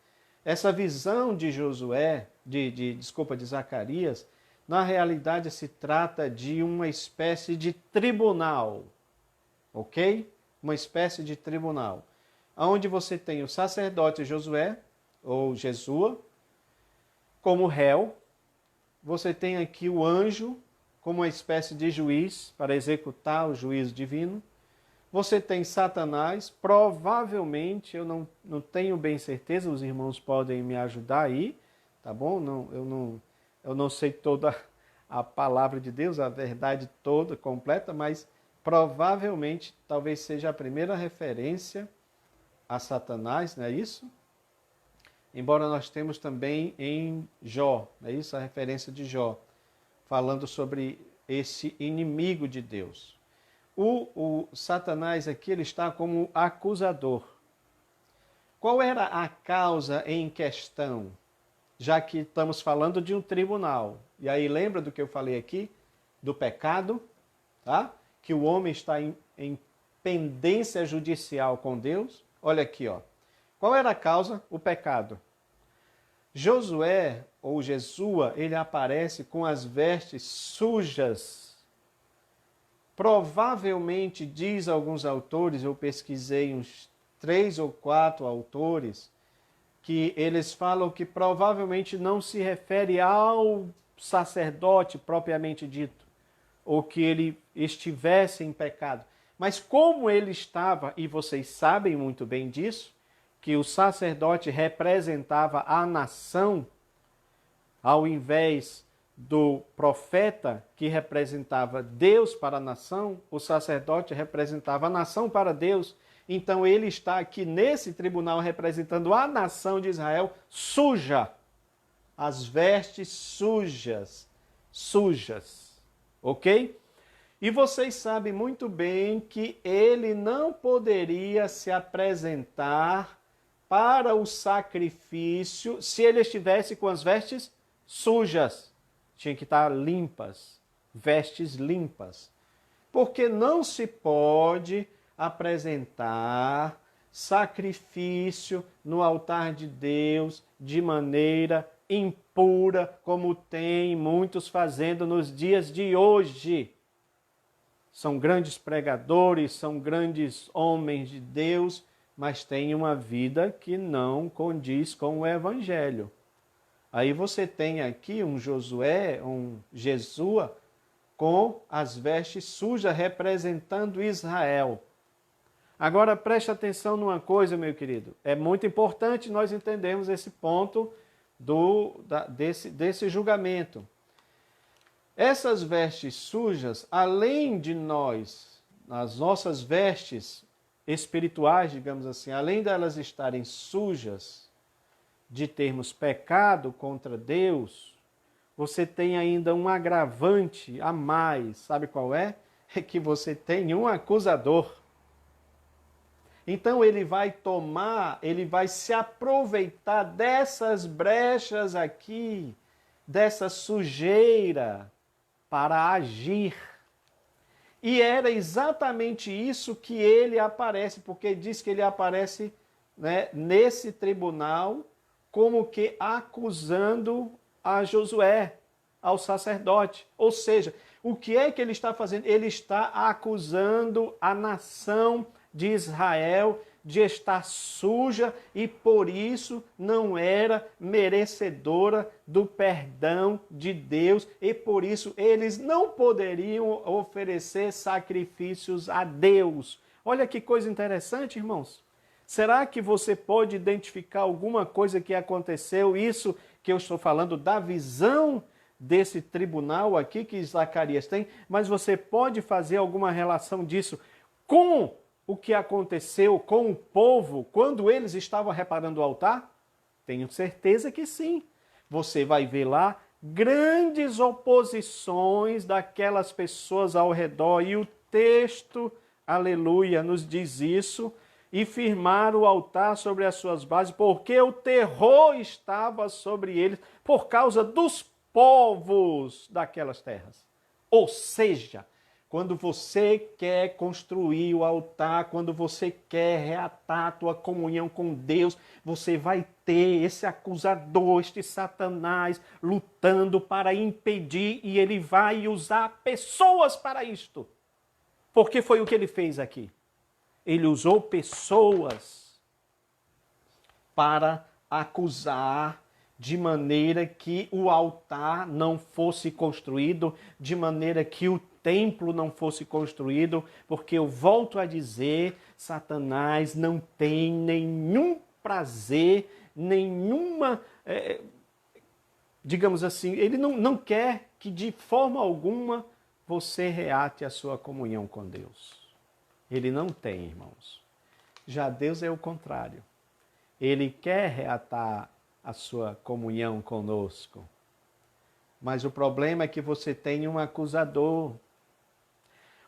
Essa visão de Josué, de Zacarias, na realidade se trata de uma espécie de tribunal, ok? Uma espécie de tribunal, onde você tem o sacerdote Josué, ou Jesua, como réu, você tem aqui o anjo, como uma espécie de juiz, para executar o juízo divino, você tem Satanás, provavelmente, eu não tenho bem certeza, os irmãos podem me ajudar aí, tá bom? Eu não sei toda a palavra de Deus, a verdade toda, completa, mas provavelmente talvez seja a primeira referência a Satanás, não é isso? Embora nós temos também em Jó, não é isso? A referência de Jó, falando sobre esse inimigo de Deus. O Satanás aqui ele está como acusador. Qual era a causa em questão? Já que estamos falando de um tribunal. E aí lembra do que eu falei aqui? Do pecado, tá? Que o homem está em pendência judicial com Deus. Olha aqui, ó. Qual era a causa? O pecado. Josué, ou Jesua, ele aparece com as vestes sujas. Provavelmente, diz alguns autores, eu pesquisei uns 3 ou 4 autores, que eles falam que provavelmente não se refere ao sacerdote propriamente dito, ou que ele estivesse em pecado. Mas como ele estava, e vocês sabem muito bem disso, que o sacerdote representava a nação, ao invés do profeta que representava Deus para a nação, o sacerdote representava a nação para Deus. Então ele está aqui nesse tribunal representando a nação de Israel suja, as vestes sujas, ok? E vocês sabem muito bem que ele não poderia se apresentar para o sacrifício se ele estivesse com as vestes sujas. Tinha que estar limpas, vestes limpas. Porque não se pode apresentar sacrifício no altar de Deus de maneira impura, como tem muitos fazendo nos dias de hoje. São grandes pregadores, são grandes homens de Deus, mas têm uma vida que não condiz com o Evangelho. Aí você tem aqui um Josué, um Jesua, com as vestes sujas representando Israel. Agora preste atenção numa coisa, meu querido. É muito importante nós entendermos esse ponto desse julgamento. Essas vestes sujas, além de nós, as nossas vestes espirituais, digamos assim, além delas estarem sujas, de termos pecado contra Deus, você tem ainda um agravante a mais. Sabe qual é? É que você tem um acusador. Então ele vai se aproveitar dessas brechas aqui, dessa sujeira, para agir. E era exatamente isso que ele aparece, porque diz que ele aparece, né, nesse tribunal, como que acusando a Josué, ao sacerdote. Ou seja, o que é que ele está fazendo? Ele está acusando a nação de Israel de estar suja e por isso não era merecedora do perdão de Deus e por isso eles não poderiam oferecer sacrifícios a Deus. Olha que coisa interessante, irmãos. Será que você pode identificar alguma coisa que aconteceu, isso que eu estou falando da visão desse tribunal aqui que Zacarias tem, mas você pode fazer alguma relação disso com o que aconteceu com o povo quando eles estavam reparando o altar? Tenho certeza que sim. Você vai ver lá grandes oposições daquelas pessoas ao redor e o texto, aleluia, nos diz isso. E firmar o altar sobre as suas bases, porque o terror estava sobre eles por causa dos povos daquelas terras. Ou seja, quando você quer construir o altar, quando você quer reatar a tua comunhão com Deus, você vai ter esse acusador, este Satanás, lutando para impedir, e ele vai usar pessoas para isto. Porque foi o que ele fez aqui. Ele usou pessoas para acusar de maneira que o altar não fosse construído, de maneira que o templo não fosse construído, porque eu volto a dizer, Satanás não tem nenhum prazer, nenhuma, digamos assim, ele não quer que de forma alguma você reate a sua comunhão com Deus. Ele não tem, irmãos. Já Deus é o contrário. Ele quer reatar a sua comunhão conosco. Mas o problema é que você tem um acusador.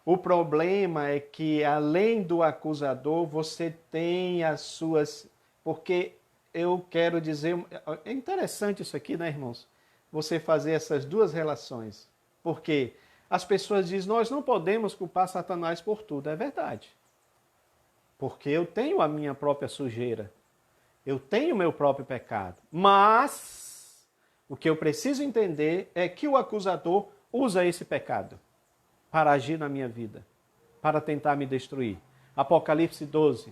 O problema é que, além do acusador, você tem as suas... Porque eu quero dizer... É interessante isso aqui, né, irmãos? Você fazer essas duas relações. Porque as pessoas dizem, nós não podemos culpar Satanás por tudo. É verdade. Porque eu tenho a minha própria sujeira. Eu tenho o meu próprio pecado. Mas o que eu preciso entender é que o acusador usa esse pecado para agir na minha vida, para tentar me destruir. Apocalipse 12.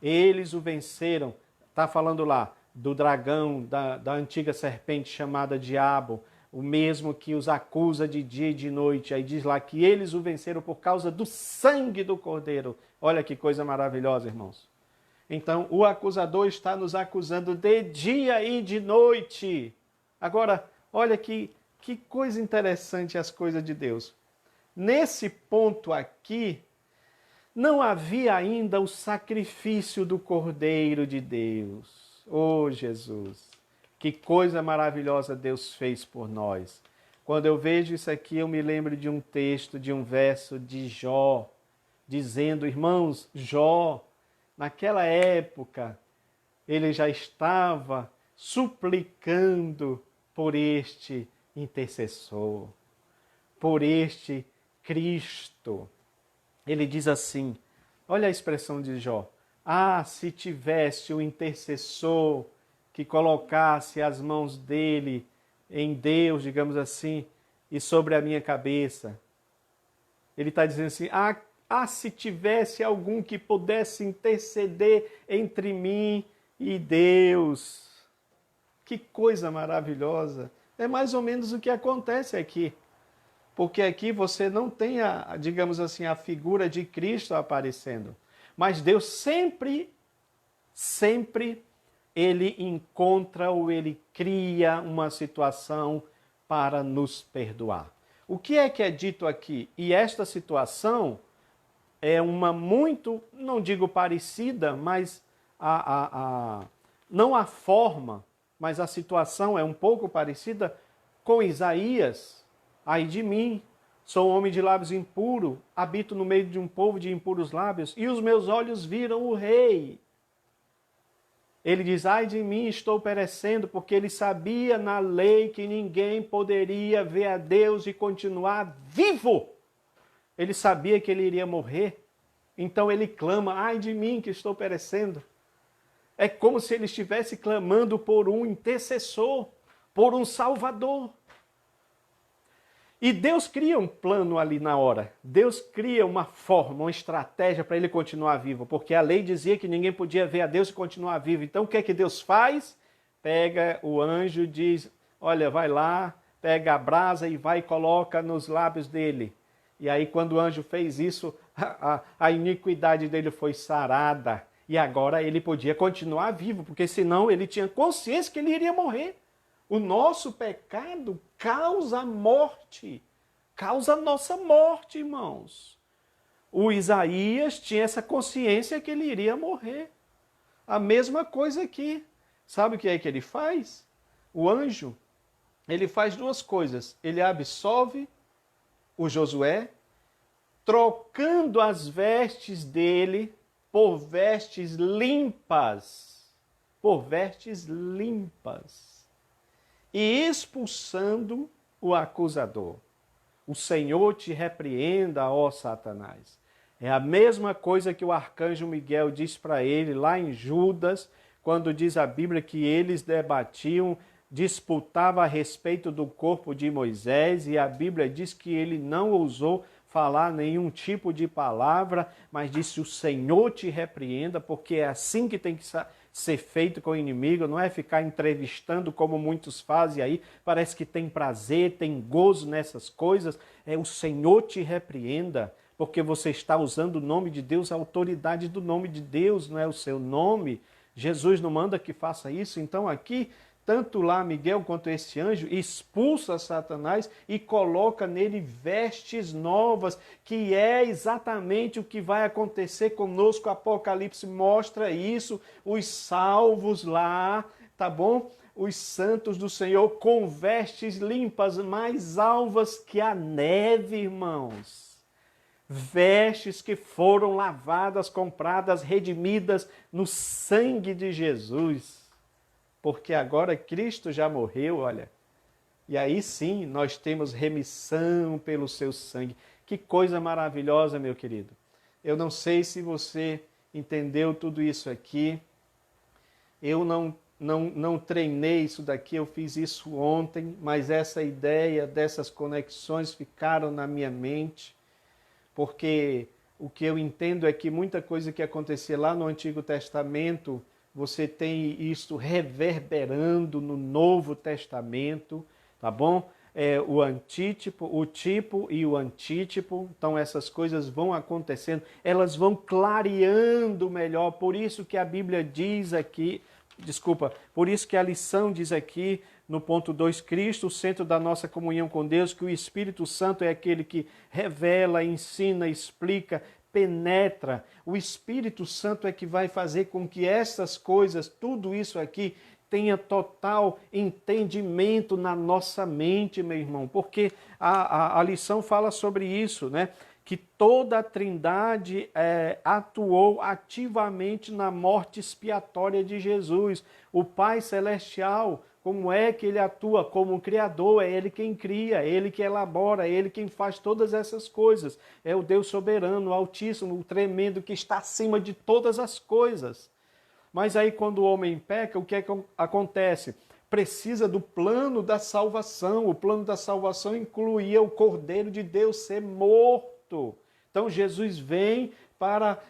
Eles o venceram. Está falando lá do dragão, da antiga serpente chamada Diabo, o mesmo que os acusa de dia e de noite. Aí diz lá que eles o venceram por causa do sangue do Cordeiro. Olha que coisa maravilhosa, irmãos. Então, o acusador está nos acusando de dia e de noite. Agora, olha que coisa interessante as coisas de Deus. Nesse ponto aqui, não havia ainda o sacrifício do Cordeiro de Deus. Oh, Jesus! Que coisa maravilhosa Deus fez por nós. Quando eu vejo isso aqui, eu me lembro de um texto, de um verso de Jó, dizendo, irmãos, Jó, naquela época, ele já estava suplicando por este intercessor, por este Cristo. Ele diz assim, olha a expressão de Jó, ah, se tivesse o intercessor que colocasse as mãos dele em Deus, digamos assim, e sobre a minha cabeça. Ele está dizendo assim, se tivesse algum que pudesse interceder entre mim e Deus. Que coisa maravilhosa. É mais ou menos o que acontece aqui. Porque aqui você não tem, digamos assim, a figura de Cristo aparecendo. Mas Deus sempre, Ele encontra ou Ele cria uma situação para nos perdoar. O que é dito aqui? E esta situação é uma muito, não digo parecida, mas não a forma, mas a situação é um pouco parecida com Isaías. Ai de mim, sou um homem de lábios impuros, habito no meio de um povo de impuros lábios, e os meus olhos viram o Rei. Ele diz, ai de mim, estou perecendo, porque ele sabia na lei que ninguém poderia ver a Deus e continuar vivo. Ele sabia que ele iria morrer, então ele clama, ai de mim que estou perecendo. É como se ele estivesse clamando por um intercessor, por um salvador. E Deus cria um plano ali na hora. Deus cria uma forma, uma estratégia para ele continuar vivo. Porque a lei dizia que ninguém podia ver a Deus e continuar vivo. Então o que é que Deus faz? Pega o anjo e diz, olha, vai lá, pega a brasa e vai e coloca nos lábios dele. E aí quando o anjo fez isso, a iniquidade dele foi sarada. E agora ele podia continuar vivo, porque senão ele tinha consciência que ele iria morrer. O nosso pecado causa morte, causa nossa morte, irmãos. O Isaías tinha essa consciência que ele iria morrer. A mesma coisa aqui. Sabe o que é que ele faz? O anjo, ele faz duas coisas. Ele absolve o Josué, trocando as vestes dele por vestes limpas. Por vestes limpas. E expulsando o acusador. O Senhor te repreenda, ó Satanás. É a mesma coisa que o arcanjo Miguel diz para ele lá em Judas, quando diz a Bíblia que eles debatiam, disputavam a respeito do corpo de Moisés, e a Bíblia diz que ele não ousou falar nenhum tipo de palavra, mas disse, o Senhor te repreenda, porque é assim que tem que ser feito com o inimigo, não é ficar entrevistando como muitos fazem aí, parece que tem prazer, tem gozo nessas coisas, é o Senhor te repreenda, porque você está usando o nome de Deus, a autoridade do nome de Deus, não é o seu nome, Jesus não manda que faça isso, então aqui, tanto lá Miguel quanto esse anjo expulsa Satanás e coloca nele vestes novas, que é exatamente o que vai acontecer conosco. O Apocalipse mostra isso, os salvos lá, tá bom? Os santos do Senhor com vestes limpas, mais alvas que a neve, irmãos. Vestes que foram lavadas, compradas, redimidas no sangue de Jesus. Porque agora Cristo já morreu, olha. E aí sim, nós temos remissão pelo seu sangue. Que coisa maravilhosa, meu querido. Eu não sei se você entendeu tudo isso aqui. Eu não treinei isso daqui, eu fiz isso ontem, mas essa ideia dessas conexões ficaram na minha mente, porque o que eu entendo é que muita coisa que acontecia lá no Antigo Testamento, você tem isso reverberando no Novo Testamento, tá bom? O antítipo, o tipo e o antítipo, então essas coisas vão acontecendo, elas vão clareando melhor, por isso que a Bíblia diz aqui, por isso que a lição diz aqui no ponto 2, Cristo, o centro da nossa comunhão com Deus, que o Espírito Santo é aquele que revela, ensina, explica, penetra. O Espírito Santo é que vai fazer com que essas coisas, tudo isso aqui, tenha total entendimento na nossa mente, meu irmão, porque a lição fala sobre isso, né? Que toda a Trindade atuou ativamente na morte expiatória de Jesus. O Pai Celestial, como é que ele atua como Criador? É ele quem cria, é ele que elabora, é ele quem faz todas essas coisas. É o Deus soberano, o Altíssimo, o tremendo, que está acima de todas as coisas. Mas aí quando o homem peca, o que é que acontece? Precisa do plano da salvação. O plano da salvação incluía o Cordeiro de Deus ser morto. Então Jesus vem para,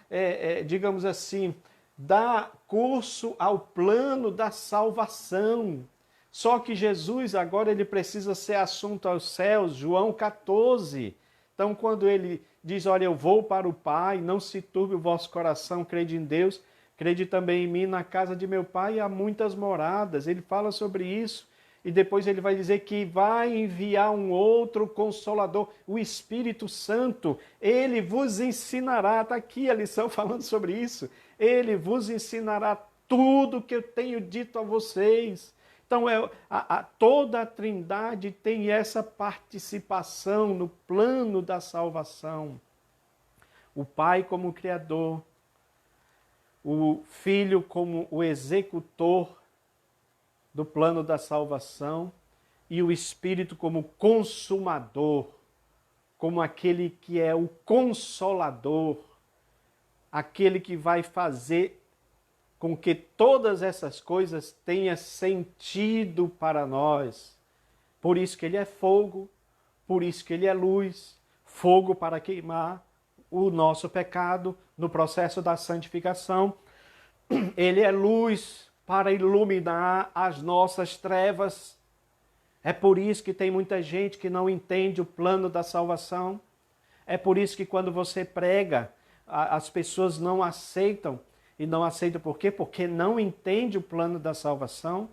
digamos assim, dar curso ao plano da salvação. Só que Jesus agora ele precisa ser assunto aos céus, João 14. Então quando ele diz, olha, eu vou para o Pai, não se turbe o vosso coração, crede em Deus, crede também em mim, na casa de meu Pai há muitas moradas. Ele fala sobre isso. E depois ele vai dizer que vai enviar um outro Consolador, o Espírito Santo. Ele vos ensinará, está aqui a lição falando sobre isso. Ele vos ensinará tudo que eu tenho dito a vocês. Então, toda a Trindade tem essa participação no plano da salvação. O Pai como Criador, o Filho como o executor do plano da salvação e o Espírito como consumador, como aquele que é o consolador, aquele que vai fazer com que todas essas coisas tenham sentido para nós. Por isso que ele é fogo, por isso que ele é luz, fogo para queimar o nosso pecado no processo da santificação. Ele é luz para iluminar as nossas trevas. É por isso que tem muita gente que não entende o plano da salvação. É por isso que quando você prega, as pessoas não aceitam. E não aceitam por quê? Porque não entende o plano da salvação.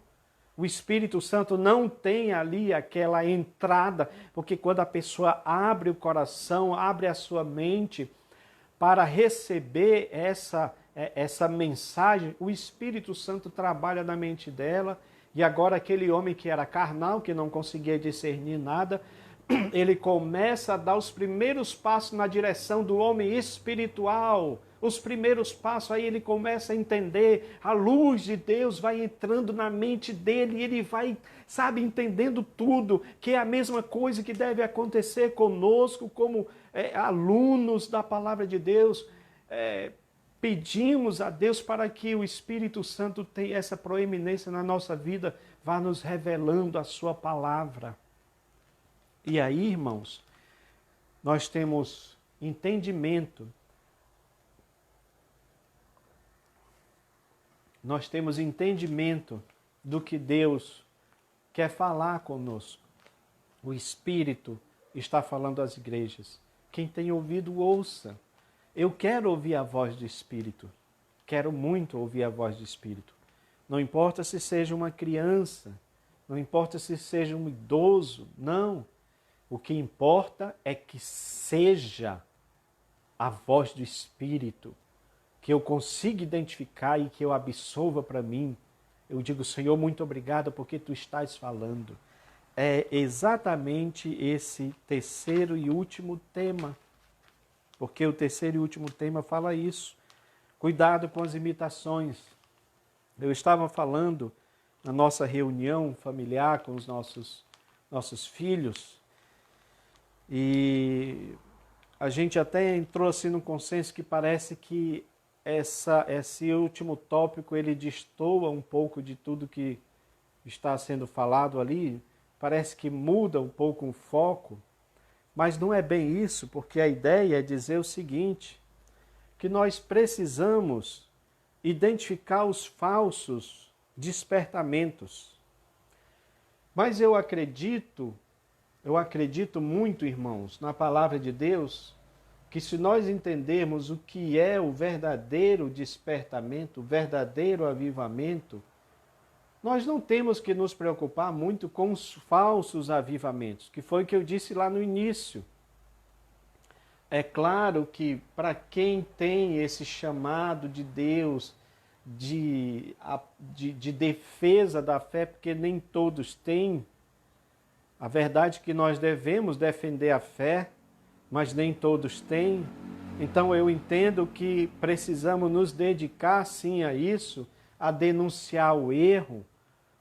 O Espírito Santo não tem ali aquela entrada, porque quando a pessoa abre o coração, abre a sua mente para receber essa mensagem, o Espírito Santo trabalha na mente dela, e agora aquele homem que era carnal, que não conseguia discernir nada, ele começa a dar os primeiros passos na direção do homem espiritual. Os primeiros passos, aí ele começa a entender, a luz de Deus vai entrando na mente dele, e ele vai, entendendo tudo, que é a mesma coisa que deve acontecer conosco, como alunos da palavra de Deus. Pedimos a Deus para que o Espírito Santo tenha essa proeminência na nossa vida, vá nos revelando a sua palavra. E aí, irmãos, nós temos entendimento. Nós temos entendimento do que Deus quer falar conosco. O Espírito está falando às igrejas. Quem tem ouvido, ouça. Eu quero ouvir a voz do Espírito. Quero muito ouvir a voz do Espírito. Não importa se seja uma criança, não importa se seja um idoso, não. O que importa é que seja a voz do Espírito, que eu consiga identificar e que eu absolva para mim. Eu digo, Senhor, muito obrigado porque Tu estás falando. É exatamente esse terceiro e último tema, porque o terceiro e último tema fala isso. Cuidado com as imitações. Eu estava falando na nossa reunião familiar com os nossos filhos, e a gente até entrou assim no consenso que parece que esse último tópico ele destoa um pouco de tudo que está sendo falado ali, parece que muda um pouco o foco, mas não é bem isso, porque a ideia é dizer o seguinte, que nós precisamos identificar os falsos despertamentos. Mas eu acredito muito, irmãos, na palavra de Deus, que se nós entendermos o que é o verdadeiro despertamento, o verdadeiro avivamento, nós não temos que nos preocupar muito com os falsos avivamentos, que foi o que eu disse lá no início. É claro que para quem tem esse chamado de Deus, de defesa da fé, porque nem todos têm. A verdade é que nós devemos defender a fé, mas nem todos têm. Então eu entendo que precisamos nos dedicar sim a isso, a denunciar o erro.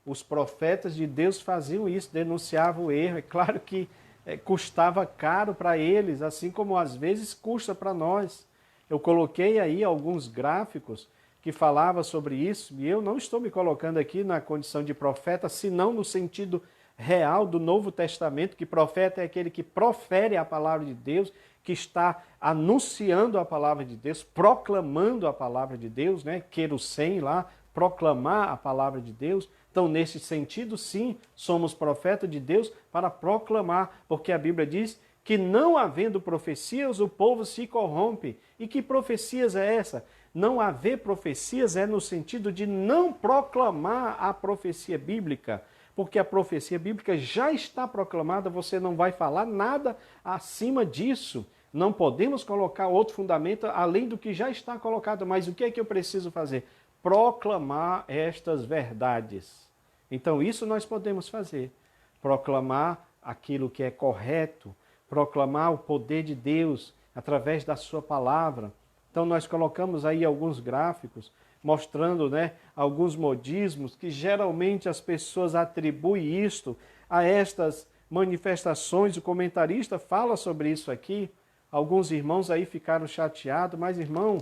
Os profetas de Deus faziam isso, denunciavam o erro. É claro que custava caro para eles, assim como às vezes custa para nós. Eu coloquei aí alguns gráficos que falavam sobre isso, e eu não estou me colocando aqui na condição de profeta, senão no sentido real do Novo Testamento, que profeta é aquele que profere a palavra de Deus, que está anunciando a palavra de Deus, proclamando a palavra de Deus, né? Querusém lá, proclamar a palavra de Deus. Então, nesse sentido, sim, somos profeta de Deus para proclamar, porque a Bíblia diz que não havendo profecias, o povo se corrompe. E que profecias é essa? Não haver profecias é no sentido de não proclamar a profecia bíblica, porque a profecia bíblica já está proclamada, você não vai falar nada acima disso. Não podemos colocar outro fundamento além do que já está colocado. Mas o que é que eu preciso fazer? Proclamar estas verdades. Então isso nós podemos fazer. Proclamar aquilo que é correto, proclamar o poder de Deus através da sua palavra. Então nós colocamos aí alguns gráficos mostrando, né, alguns modismos que geralmente as pessoas atribuem isto a estas manifestações. O comentarista fala sobre isso aqui. Alguns irmãos aí ficaram chateados, mas irmão,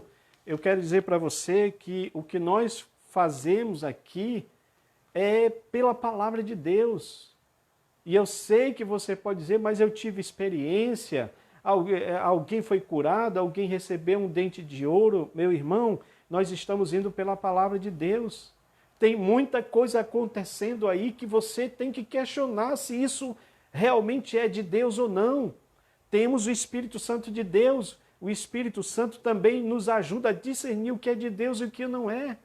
eu quero dizer para você que o que nós fazemos aqui é pela palavra de Deus. E eu sei que você pode dizer, mas eu tive experiência, alguém foi curado, alguém recebeu um dente de ouro. Meu irmão, nós estamos indo pela palavra de Deus. Tem muita coisa acontecendo aí que você tem que questionar se isso realmente é de Deus ou não. Temos o Espírito Santo de Deus. O Espírito Santo também nos ajuda a discernir o que é de Deus e o que não é.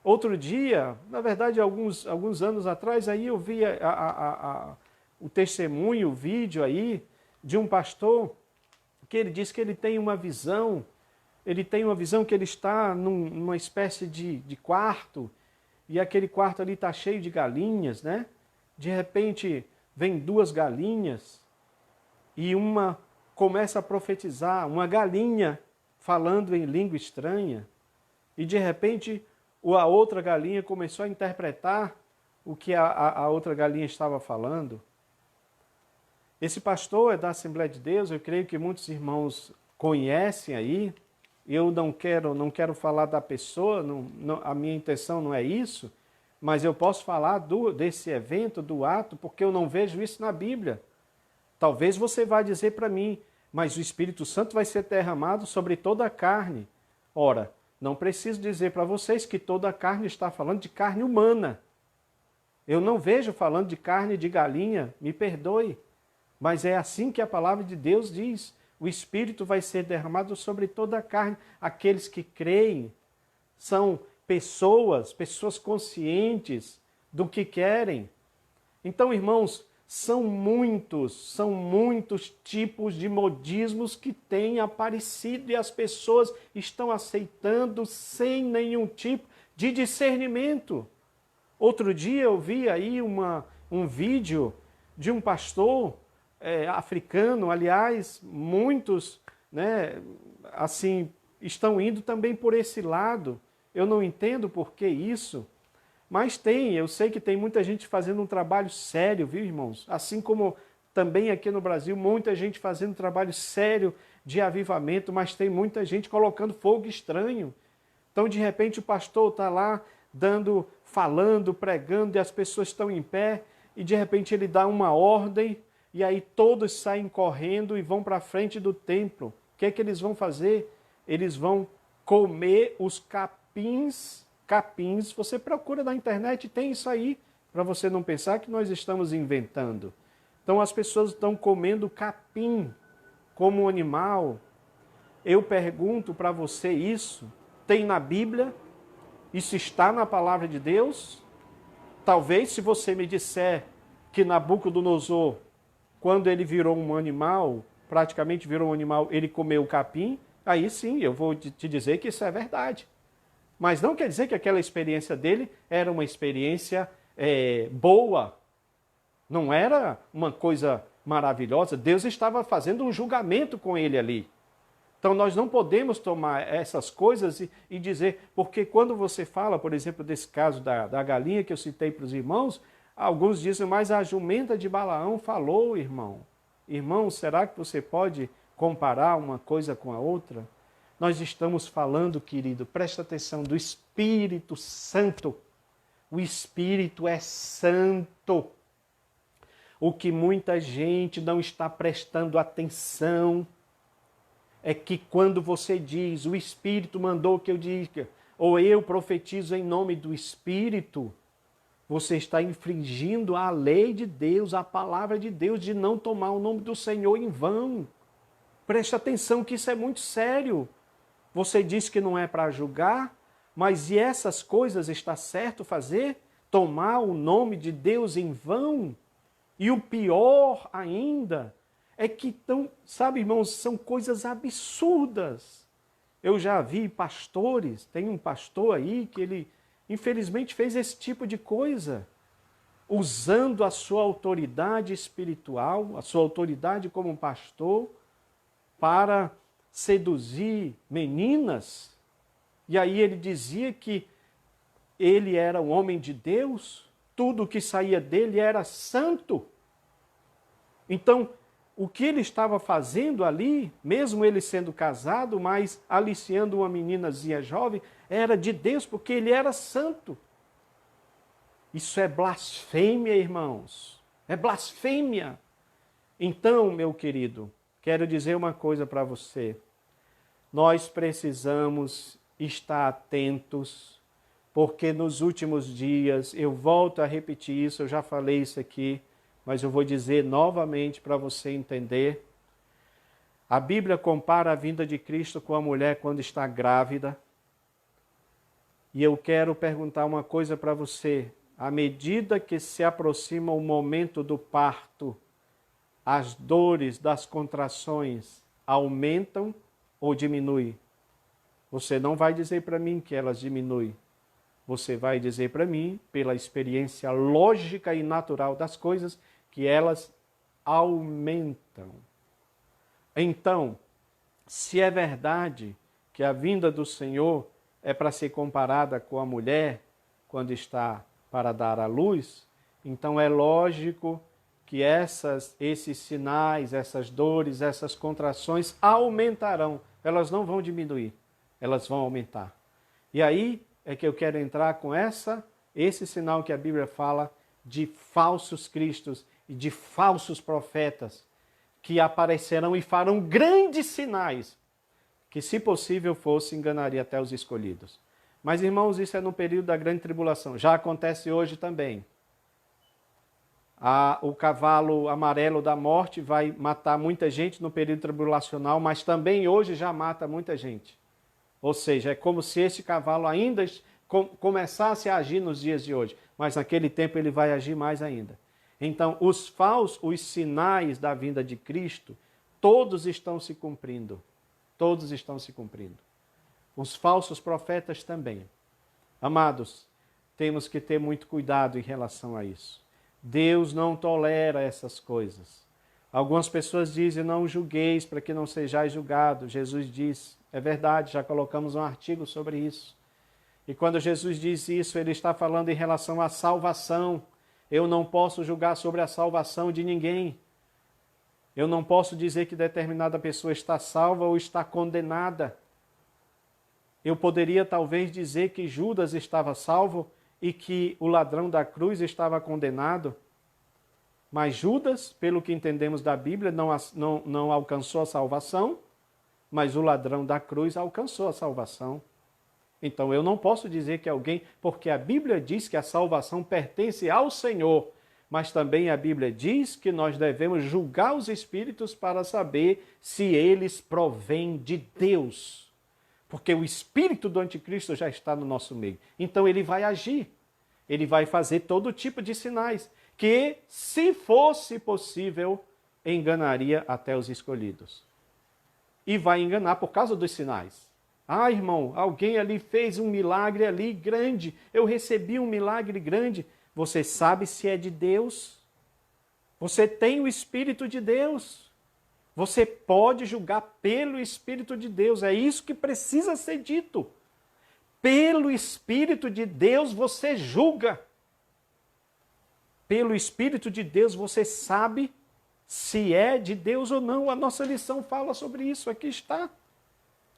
Outro dia, na verdade, alguns anos atrás, aí eu vi o testemunho, o vídeo aí de um pastor que ele diz que ele tem uma visão. Ele tem uma visão que ele está numa espécie de quarto, e aquele quarto ali está cheio de galinhas, né? De repente, vem duas galinhas, e uma começa a profetizar, uma galinha falando em língua estranha, e de repente a outra galinha começou a interpretar o que a outra galinha estava falando. Esse pastor é da Assembleia de Deus, eu creio que muitos irmãos conhecem aí. Eu não quero falar da pessoa, a minha intenção não é isso, mas eu posso falar desse evento, do ato, porque eu não vejo isso na Bíblia. Talvez você vá dizer para mim, mas o Espírito Santo vai ser derramado sobre toda a carne. Ora, não preciso dizer para vocês que toda a carne está falando de carne humana. Eu não vejo falando de carne de galinha, me perdoe, mas é assim que a palavra de Deus diz. O Espírito vai ser derramado sobre toda a carne. Aqueles que creem são pessoas conscientes do que querem. Então, irmãos, são muitos tipos de modismos que têm aparecido e as pessoas estão aceitando sem nenhum tipo de discernimento. Outro dia eu vi aí um vídeo de um pastor africano, aliás, muitos, né, assim, estão indo também por esse lado. Eu não entendo por que isso, mas eu sei que tem muita gente fazendo um trabalho sério, viu, irmãos? Assim como também aqui no Brasil, muita gente fazendo um trabalho sério de avivamento, mas tem muita gente colocando fogo estranho. Então, de repente, o pastor está lá falando, pregando, e as pessoas estão em pé, e de repente ele dá uma ordem, e aí todos saem correndo e vão para a frente do templo. O que é que eles vão fazer? Eles vão comer os capins. Você procura na internet, tem isso aí, para você não pensar que nós estamos inventando. Então as pessoas estão comendo capim como um animal. Eu pergunto para você isso, tem na Bíblia? Isso está na palavra de Deus? Talvez se você me disser que Nabucodonosor, quando ele virou um animal, praticamente virou um animal, ele comeu o capim, aí sim, eu vou te dizer que isso é verdade. Mas não quer dizer que aquela experiência dele era uma experiência boa. Não era uma coisa maravilhosa. Deus estava fazendo um julgamento com ele ali. Então nós não podemos tomar essas coisas e dizer, porque quando você fala, por exemplo, desse caso da galinha que eu citei para os irmãos, alguns dizem, mas a jumenta de Balaão falou, irmão. Irmão, será que você pode comparar uma coisa com a outra? Nós estamos falando, querido, presta atenção, do Espírito Santo. O Espírito é santo. O que muita gente não está prestando atenção é que quando você diz, o Espírito mandou que eu diga, ou eu profetizo em nome do Espírito, você está infringindo a lei de Deus, a palavra de Deus, de não tomar o nome do Senhor em vão. Preste atenção que isso é muito sério. Você diz que não é para julgar, mas e essas coisas está certo fazer? Tomar o nome de Deus em vão? E o pior ainda é que, sabe, irmãos, são coisas absurdas. Eu já vi pastores, tem um pastor aí que ele, infelizmente, fez esse tipo de coisa, usando a sua autoridade espiritual, a sua autoridade como pastor, para seduzir meninas. E aí ele dizia que ele era um homem de Deus, tudo que saía dele era santo. Então, o que ele estava fazendo ali, mesmo ele sendo casado, mas aliciando uma meninazinha jovem, era de Deus, porque ele era santo. Isso é blasfêmia, irmãos. É blasfêmia. Então, meu querido, quero dizer uma coisa para você. Nós precisamos estar atentos, porque nos últimos dias, eu volto a repetir isso, eu já falei isso aqui, mas eu vou dizer novamente para você entender. A Bíblia compara a vinda de Cristo com a mulher quando está grávida. E eu quero perguntar uma coisa para você. À medida que se aproxima o momento do parto, as dores das contrações aumentam ou diminuem? Você não vai dizer para mim que elas diminuem. Você vai dizer para mim, pela experiência lógica e natural das coisas, que elas aumentam. Então, se é verdade que a vinda do Senhor é para ser comparada com a mulher quando está para dar à luz, então é lógico que esses sinais, essas dores, essas contrações aumentarão. Elas não vão diminuir, elas vão aumentar. E aí é que eu quero entrar com esse sinal que a Bíblia fala de falsos cristos e de falsos profetas que aparecerão e farão grandes sinais que, se possível fosse, enganaria até os escolhidos. Mas, irmãos, isso é no período da grande tribulação. Já acontece hoje também. O cavalo amarelo da morte vai matar muita gente no período tribulacional, mas também hoje já mata muita gente. Ou seja, é como se esse cavalo ainda começasse a agir nos dias de hoje, mas naquele tempo ele vai agir mais ainda. Então, os sinais da vinda de Cristo, todos estão se cumprindo. Todos estão se cumprindo. Os falsos profetas também. Amados, temos que ter muito cuidado em relação a isso. Deus não tolera essas coisas. Algumas pessoas dizem, não julgueis para que não sejais julgados. Jesus diz, é verdade, já colocamos um artigo sobre isso. E quando Jesus diz isso, ele está falando em relação à salvação. Eu não posso julgar sobre a salvação de ninguém. Eu não posso dizer que determinada pessoa está salva ou está condenada. Eu poderia talvez dizer que Judas estava salvo e que o ladrão da cruz estava condenado. Mas Judas, pelo que entendemos da Bíblia, não alcançou a salvação, mas o ladrão da cruz alcançou a salvação. Então eu não posso dizer que alguém, porque a Bíblia diz que a salvação pertence ao Senhor, mas também a Bíblia diz que nós devemos julgar os espíritos para saber se eles provêm de Deus. Porque o espírito do anticristo já está no nosso meio. Então ele vai agir, ele vai fazer todo tipo de sinais, que, se fosse possível, enganaria até os escolhidos. E vai enganar por causa dos sinais. Ah, irmão, alguém ali fez um milagre ali grande, eu recebi um milagre grande. Você sabe se é de Deus? Você tem o Espírito de Deus. Você pode julgar pelo Espírito de Deus. É isso que precisa ser dito. Pelo Espírito de Deus você julga. Pelo Espírito de Deus você sabe se é de Deus ou não. A nossa lição fala sobre isso. Aqui está.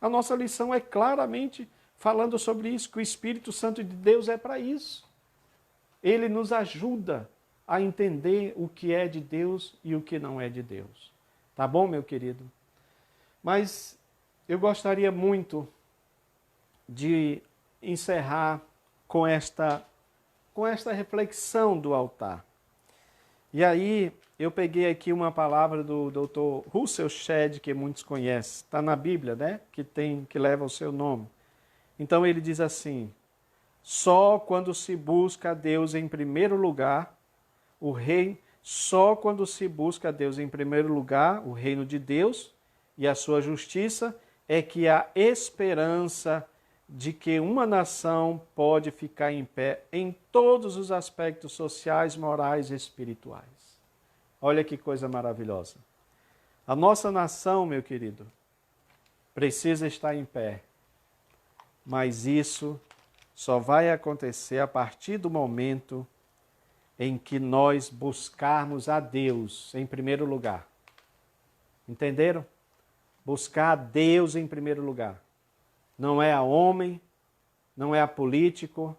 A nossa lição é claramente falando sobre isso, que o Espírito Santo de Deus é para isso. Ele nos ajuda a entender o que é de Deus e o que não é de Deus. Tá bom, meu querido? Mas eu gostaria muito de encerrar com esta reflexão do altar. E aí, eu peguei aqui uma palavra do Dr. Russell Shedd, que muitos conhecem. Está na Bíblia, né? Que leva o seu nome. Então ele diz assim: só quando se busca a Deus em primeiro lugar, só quando se busca a Deus em primeiro lugar, o reino de Deus e a sua justiça, é que há esperança de que uma nação pode ficar em pé em todos os aspectos sociais, morais e espirituais. Olha que coisa maravilhosa. A nossa nação, meu querido, precisa estar em pé. Mas isso só vai acontecer a partir do momento em que nós buscarmos a Deus em primeiro lugar. Entenderam? Buscar a Deus em primeiro lugar. Não é a homem, não é a político,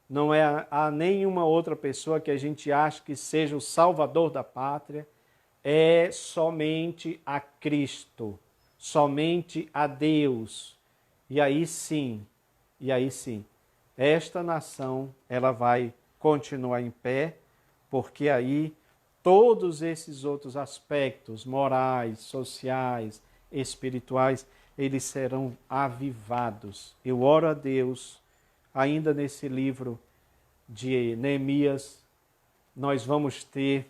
não é a nenhuma outra pessoa que a gente acha que seja o salvador da pátria. É somente a Cristo, somente a Deus. E aí sim, esta nação ela vai continuar em pé, porque aí todos esses outros aspectos morais, sociais, espirituais, eles serão avivados. Eu oro a Deus, ainda nesse livro de Neemias, nós vamos ter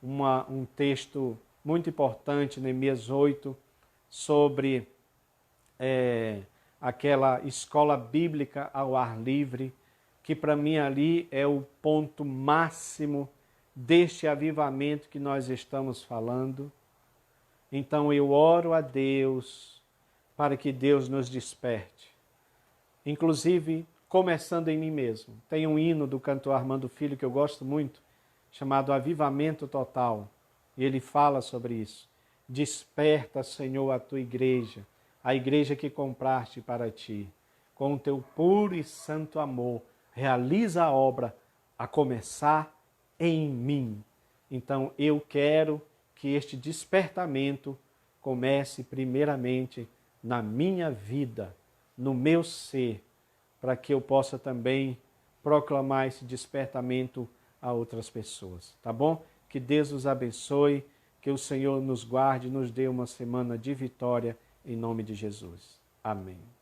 um texto muito importante, Neemias 8, sobre aquela escola bíblica ao ar livre, que para mim ali é o ponto máximo deste avivamento que nós estamos falando. Então eu oro a Deus para que Deus nos desperte. Inclusive, começando em mim mesmo. Tem um hino do cantor Armando Filho que eu gosto muito, chamado Avivamento Total. E ele fala sobre isso. Desperta, Senhor, a tua igreja, a igreja que compraste para ti. Com o teu puro e santo amor, realiza a obra, a começar em mim. Então eu quero que este despertamento comece primeiramente na minha vida, no meu ser, para que eu possa também proclamar esse despertamento a outras pessoas, tá bom? Que Deus nos abençoe, que o Senhor nos guarde, nos dê uma semana de vitória, em nome de Jesus. Amém.